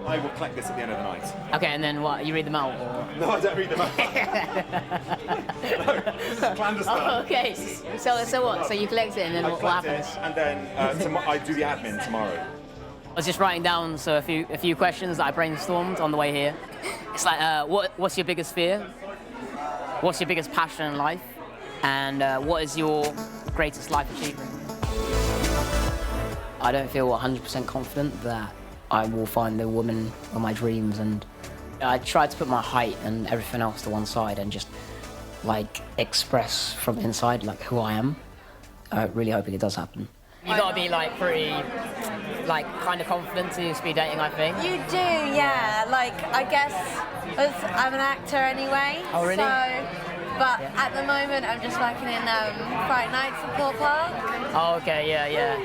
I will collect this at the end of the night. Okay, and then what, you read them out? Or? No, I don't read them out. No, this is clandestine. Oh, okay, so what? So you collect it and then what happens? And then I do the admin tomorrow. I was just writing down a few questions that I brainstormed on the way here. It's like, what's your biggest fear? What's your biggest passion in life? And what is your greatest life achievement? I don't feel 100% confident that I will find the woman of my dreams, and I tried to put my height and everything else to one side and just like express from inside like who I am. Really hoping it does happen. You gotta be like pretty, like kind of confident to speed dating, I think. You do, yeah. Like I guess I'm an actor anyway. Oh really? But at the moment I'm just working in Friday nights at Port Park. Oh okay, yeah.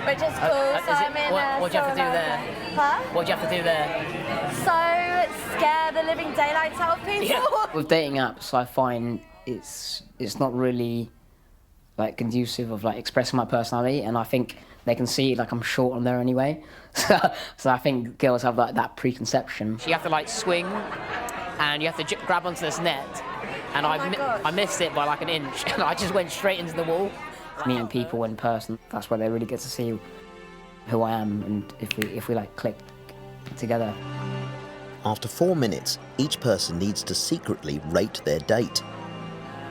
Which is cool. So I'm in. What do you have to do there? Huh? What do you have to do there? So scare the living daylights out of people. Yeah. With dating apps, I find it's not really like conducive of like expressing my personality, and I think they can see like I'm short on there anyway. So I think girls have like that preconception. You have to like swing, and you have to grab onto this net, and I missed it by like an inch, and I just went straight into the wall. Meeting people in person, that's where they really get to see who I am, and if we like click together. After 4 minutes, each person needs to secretly rate their date.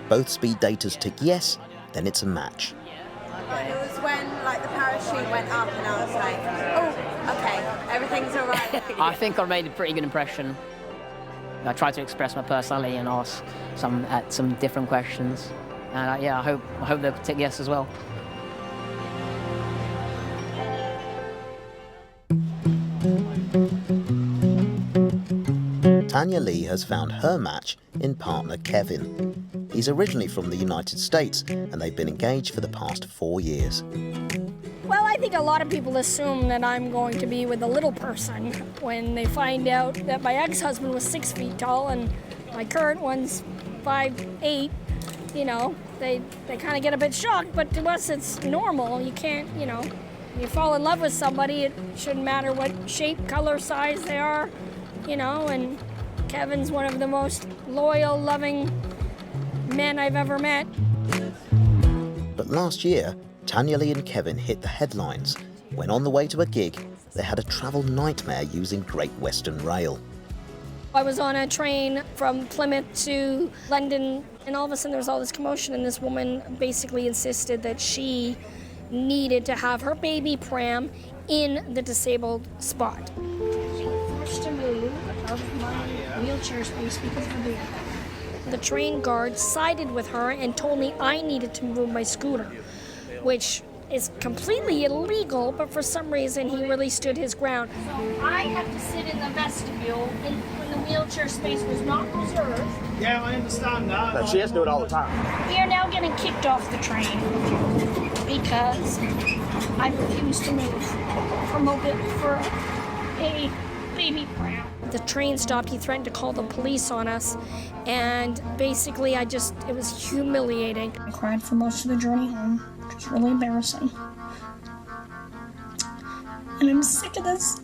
Both speed daters tick yes, then it's a match. It was when like the parachute went up and I was like, oh, okay, everything's all right. I think I made a pretty good impression. I tried to express my personality and ask some different questions. And yeah, I hope they'll tick yes as well. Tanya Lee has found her match in partner Kevin. He's originally from the United States, and they've been engaged for the past 4 years. Well, I think a lot of people assume that I'm going to be with a little person when they find out that my ex-husband was 6 feet tall and my current one's 5'8". You know, they kind of get a bit shocked, but to us it's normal. You can't, you know, when you fall in love with somebody, it shouldn't matter what shape, color, size they are, you know, and Kevin's one of the most loyal, loving men I've ever met. But last year, Tanya Lee and Kevin hit the headlines when on the way to a gig, they had a travel nightmare using Great Western Rail. I was on a train from Plymouth to London, and all of a sudden there was all this commotion, and this woman basically insisted that she needed to have her baby pram in the disabled spot. She was forced to move. of my wheelchair space because of the vehicle. The train guard sided with her and told me I needed to move my scooter, which is completely illegal, but for some reason he really stood his ground. So I have to sit in the vestibule when the wheelchair space was not reserved. Yeah, I understand that. But she has to do it all the time. We are now getting kicked off the train because I refuse to move for a baby brown. The train stopped, he threatened to call the police on us, and basically it was humiliating. I cried for most of the journey home, which was really embarrassing. And I'm sick of this,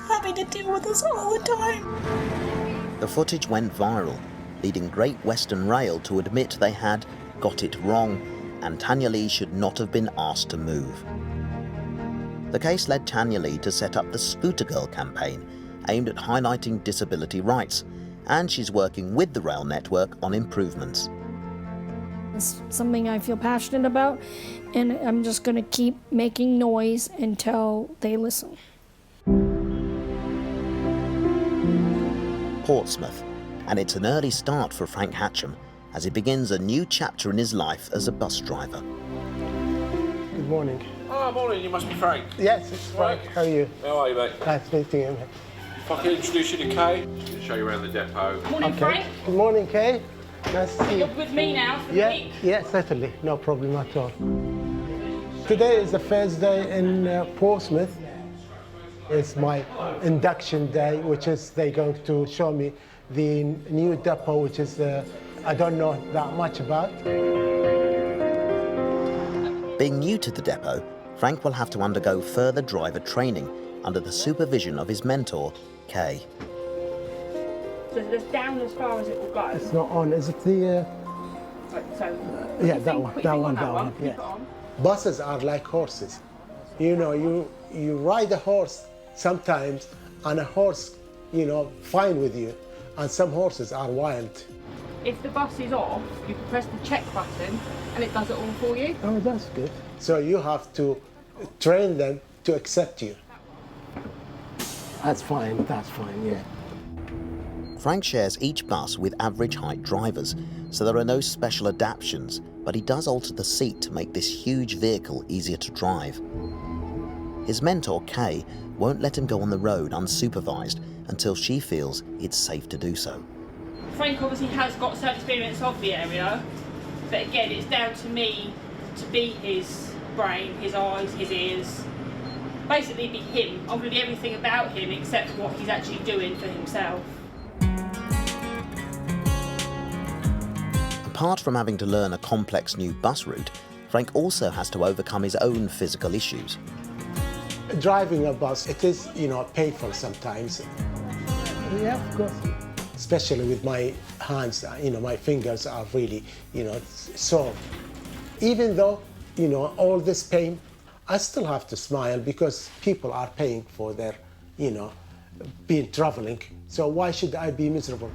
having to deal with this all the time. The footage went viral, leading Great Western Rail to admit they had got it wrong, and Tanya Lee should not have been asked to move. The case led Tanya Lee to set up the Scooter Girl campaign, aimed at highlighting disability rights, and she's working with the rail network on improvements. It's something I feel passionate about, and I'm just going to keep making noise until they listen. Portsmouth, and it's an early start for Frank Hatcham as he begins a new chapter in his life as a bus driver. Good morning. Oh, morning, you must be Frank. Yes, it's Frank. Right. How are you? How are you, mate? Nice meeting you. If I can introduce you to Kay, show you around the depot. Morning, Frank. Good morning, Kay. Nice to see you. You're with me now for the week. Yeah, certainly. No problem at all. Today is the first day in Portsmouth. It's my induction day, which is they're going to show me the new depot, which is I don't know that much about. Being new to the depot, Frank will have to undergo further driver training under the supervision of his mentor, Kay. So it's down as far as it will go. It's not on. Is it the? Yeah, that one. Yeah. Buses are like horses. You know, you ride a horse sometimes, and a horse, fine with you, and some horses are wild. If the bus is off, you can press the check button, and it does it all for you. Oh, that's good. So you have to train them to accept you. That's fine, yeah. Frank shares each bus with average height drivers, so there are no special adaptations, but he does alter the seat to make this huge vehicle easier to drive. His mentor, Kay, won't let him go on the road unsupervised until she feels it's safe to do so. Frank obviously has got some experience of the area, but again, it's down to me to be his brain, his eyes, his ears. Basically be him. I'm going to be everything about him except what he's actually doing for himself. Apart from having to learn a complex new bus route, Frank also has to overcome his own physical issues. Driving a bus, it is, painful sometimes. Yeah, of course. Especially with my hands, my fingers are really, sore. Even though, all this pain, I still have to smile because people are paying for their, being traveling. So why should I be miserable?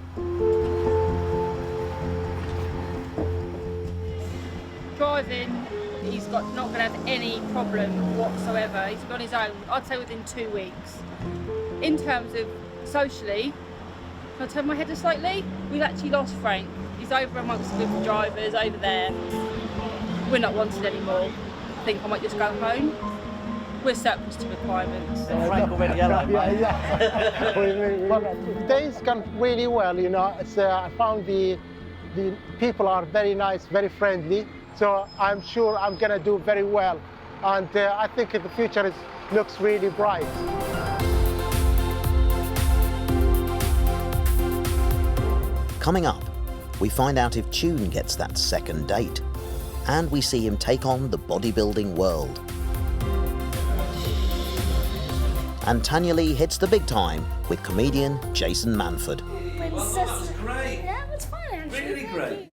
Driving, he's not going to have any problem whatsoever. He's on his own, I'd say within 2 weeks. In terms of socially, can I turn my head just slightly? We've actually lost Frank. He's over amongst the group of drivers over there. We're not wanted anymore. I think I might just go home. We're surplus to requirements. Frank already yellow, Well, today's gone really well, It's, I found the people are very nice, very friendly. So I'm sure I'm going to do very well. And I think the future looks really bright. Coming up, we find out if Tune gets that second date, and we see him take on the bodybuilding world. And Tanya Lee hits the big time with comedian Jason Manford. Well, that was great. Yeah, it was fun, actually. Really great.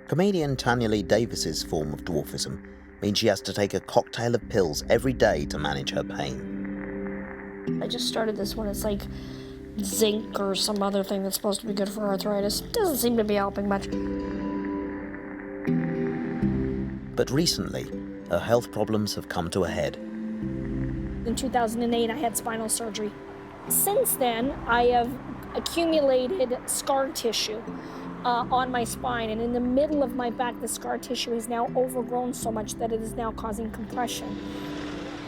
Comedian Tanya Lee Davis's form of dwarfism means she has to take a cocktail of pills every day to manage her pain. I just started this one. It's like zinc or some other thing that's supposed to be good for arthritis. Doesn't seem to be helping much. But recently, her health problems have come to a head. In 2008, I had spinal surgery. Since then, I have accumulated scar tissue on my spine, and in the middle of my back, the scar tissue is now overgrown so much that it is now causing compression.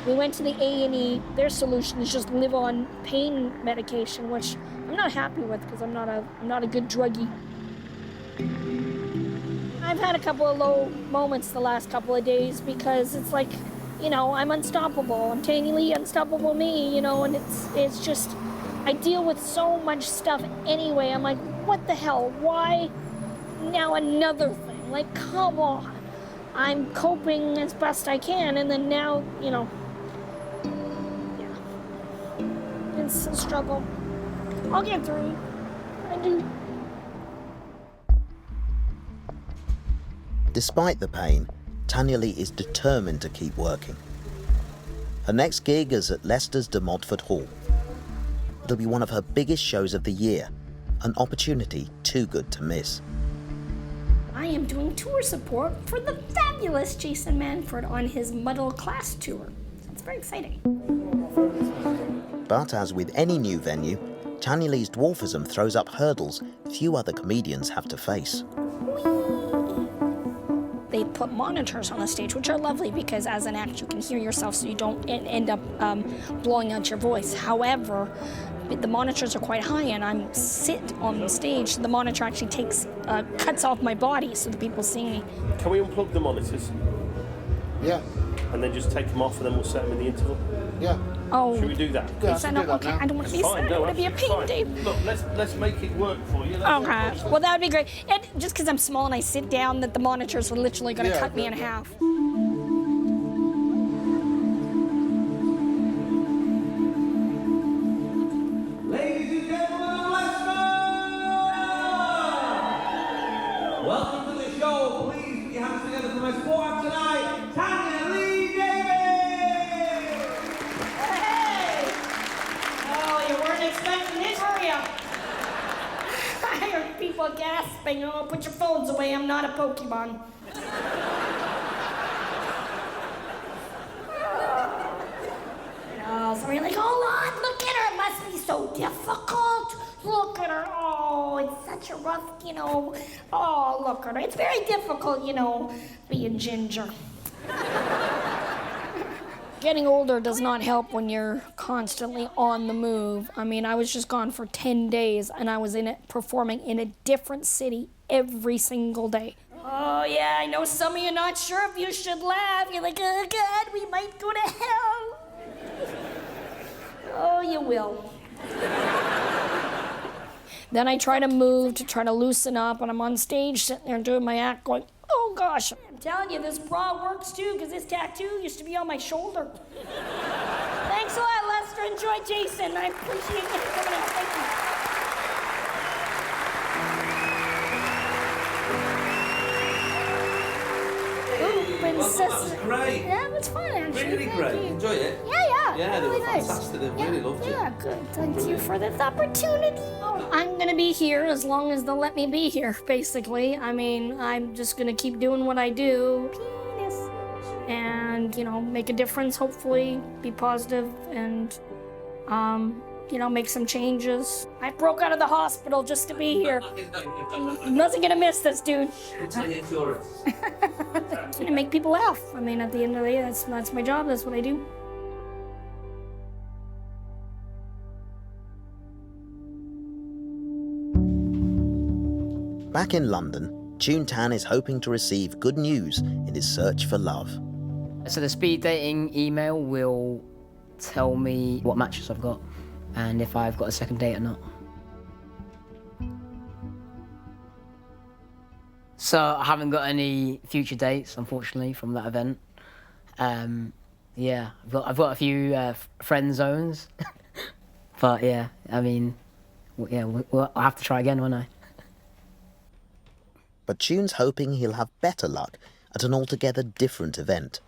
We went to the A&E. Their solution is just live on pain medication, which I'm not happy with because I'm not a good druggie. I've had a couple of low moments the last couple of days because it's like, you know, I'm unstoppable. I'm Tanny Lee, unstoppable me, you know, and it's just, I deal with so much stuff anyway. I'm like, what the hell? Why now another thing? Like, come on. I'm coping as best I can, and then now, you know, yeah. It's a struggle. I'll get through it. I do. Despite the pain, Tanya Lee is determined to keep working. Her next gig is at Leicester's De Montfort Hall. It'll be one of her biggest shows of the year, an opportunity too good to miss. I am doing tour support for the fabulous Jason Manford on his Muddle Class tour. It's very exciting. But as with any new venue, Tanya Lee's dwarfism throws up hurdles few other comedians have to face. They put monitors on the stage, which are lovely because as an act you can hear yourself so you don't end up blowing out your voice. However, the monitors are quite high and I'm sit on the stage. The monitor actually cuts off my body so the people see me. Can we unplug the monitors? Yeah. And then just take them off and then we'll set them in the interval? Yeah. Oh. Should we do that? Yeah, I don't want to be sad. I don't want to be a pain, Dave. Look, let's make it work for you. Okay. Well, that would be great. And just because I'm small and I sit down, that the monitors are literally going to cut me in half. Ladies and gentlemen of Leicester! Welcome to the show. Please put your hands together for my sport tonight, Tanya Lee Davis! Hey! Oh, you weren't expecting this, were you? I heard people gasping. Oh, put your phones away. I'm not a Pokemon. So you're like, hold on, look at her, it must be so difficult. Look at her, oh, it's such a rough, you know, oh, look at her. It's very difficult, you know, being ginger. Getting older does not help when you're constantly on the move. I mean, I was just gone for 10 days and I was performing in a different city every single day. Oh yeah, I know some of you are not sure if you should laugh. You're like, oh God, we might go to hell. Oh, you will. Then I try to move to try to loosen up, and I'm on stage sitting there doing my act going, oh gosh, I'm telling you, this bra works too, because this tattoo used to be on my shoulder. Thanks a lot, Lester. Enjoy Jason. I appreciate you coming out. Thank you. That was great. Yeah, it was fun, actually. Really great. Enjoy it? Yeah. Yeah, they really were nice. fantastic. They really loved it. Yeah, good. Thank you for this opportunity. I'm going to be here as long as they'll let me be here, basically. I mean, I'm just going to keep doing what I do. Penis. And, you know, make a difference, hopefully, be positive, and, you know, make some changes. I broke out of the hospital just to be here. I wasn't going to miss this, dude. And make people laugh. I mean, at the end of the day, that's my job. That's what I do. Back in London, Chun Tan is hoping to receive good news in his search for love. So the speed dating email will tell me what matches I've got and if I've got a second date or not. So I haven't got any future dates, unfortunately, from that event. Yeah, I've got a few friend zones, but yeah, I mean, yeah, I'll have to try again, won't I? But Chun's hoping he'll have better luck at an altogether different event.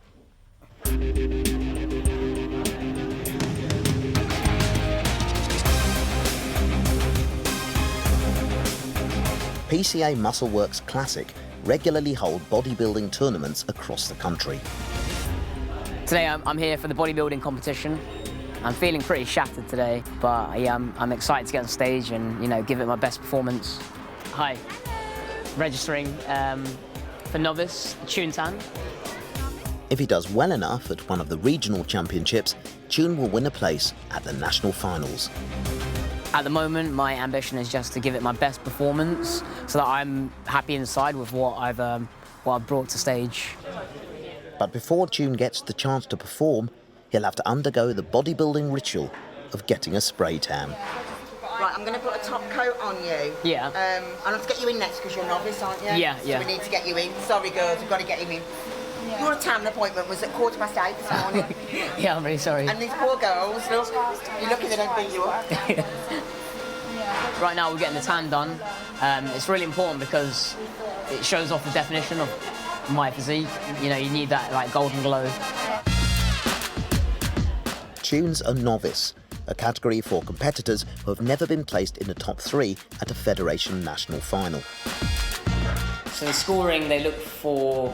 PCA Muscleworks Classic regularly hold bodybuilding tournaments across the country. Today I'm here for the bodybuilding competition. I'm feeling pretty shattered today, but yeah, I'm excited to get on stage and, you know, give it my best performance. Hi, registering for novice, Tune Tan. If he does well enough at one of the regional championships, Tune will win a place at the national finals. At the moment, my ambition is just to give it my best performance so that I'm happy inside with what I've brought to stage. But before Tune gets the chance to perform, he'll have to undergo the bodybuilding ritual of getting a spray tan. Right, I'm going to put a top coat on you. Yeah. I'll have to get you in next because you're novice, aren't you? Yeah, so we need to get you in. Sorry, girls, we've got to get him in. Yeah. Your tan appointment was at 8:15 this morning. Yeah, I'm really sorry. And these poor girls, look, you're lucky they don't beat you up. Right now we're getting the tan done. It's really important because it shows off the definition of my physique. You know, you need that like golden glow. Tune's a novice, a category for competitors who have never been placed in the top 3 at a Federation national final. So the scoring, they look for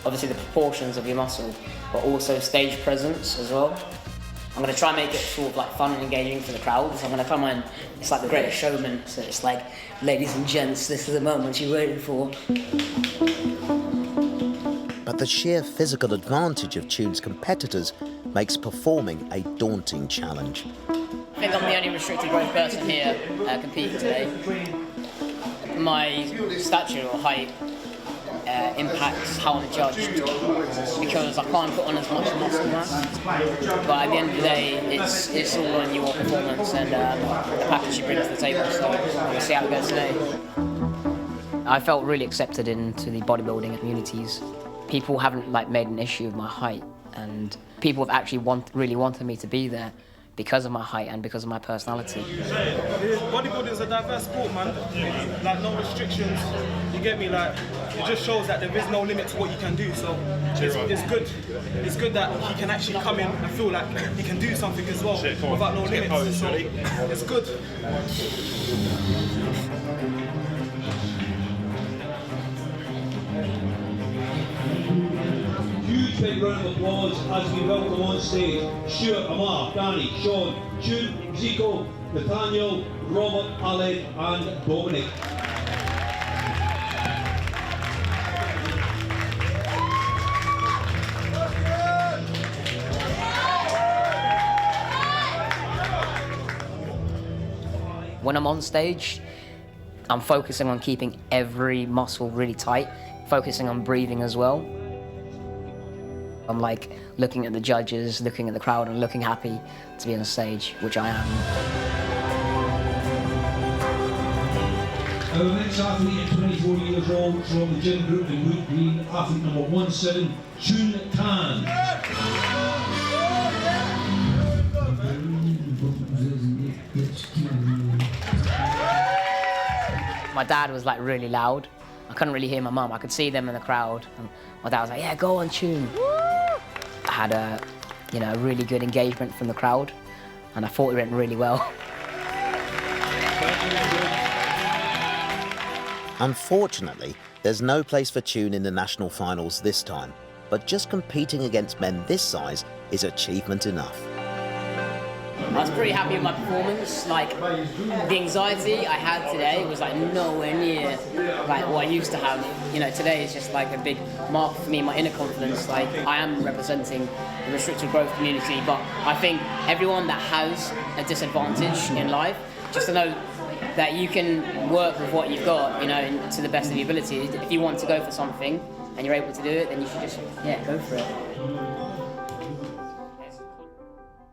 obviously the proportions of your muscle, but also stage presence as well. I'm going to try and make it sort of like fun and engaging for the crowd. So I'm going to come in, it's like the Greatest Showman, so it's like, ladies and gents, this is the moment you waited for. But the sheer physical advantage of Tune's competitors makes performing a daunting challenge. I think I'm the only restricted growth person here competing today. My stature or height impacts how I'm judged because I can't put on as much muscle mass. But at the end of the day, it's all on your performance and the package you bring to the table. So we'll see how it goes today. I felt really accepted into the bodybuilding communities. People haven't like made an issue of my height, and people have actually really wanted me to be there because of my height and because of my personality. Bodybuilding is a diverse sport, man. Like, no restrictions. You get me? Like, it just shows that there is no limit to what you can do. So it's good. It's good that he can actually come in and feel like he can do something as well without no limits. So it's good. Huge big round of applause as we welcome on stage Stuart, Amar, Danny, Sean, Tune, Zico, Nathaniel, Robert, Aled and Dominic. When I'm on stage, I'm focusing on keeping every muscle really tight, focusing on breathing as well. I'm like looking at the judges, looking at the crowd and looking happy to be on stage, which I am. Our next athlete at 24 years old from the gym group in Wood Green, athlete number 17, Tune Tan. My dad was like really loud. I couldn't really hear my mum. I could see them in the crowd. And my dad was like, yeah, go on, Tune. I had a really good engagement from the crowd, and I thought it went really well. Unfortunately, there's no place for Tune in the national finals this time, but just competing against men this size is achievement enough. I was pretty happy with my performance. Like, the anxiety I had today was like nowhere near like what I used to have. You know, today is just like a big mark for me, my inner confidence. Like, I am representing the restricted growth community, but I think everyone that has a disadvantage in life, just to know that you can work with what you've got, you know, to the best of your ability. If you want to go for something and you're able to do it, then you should just, yeah, go for it.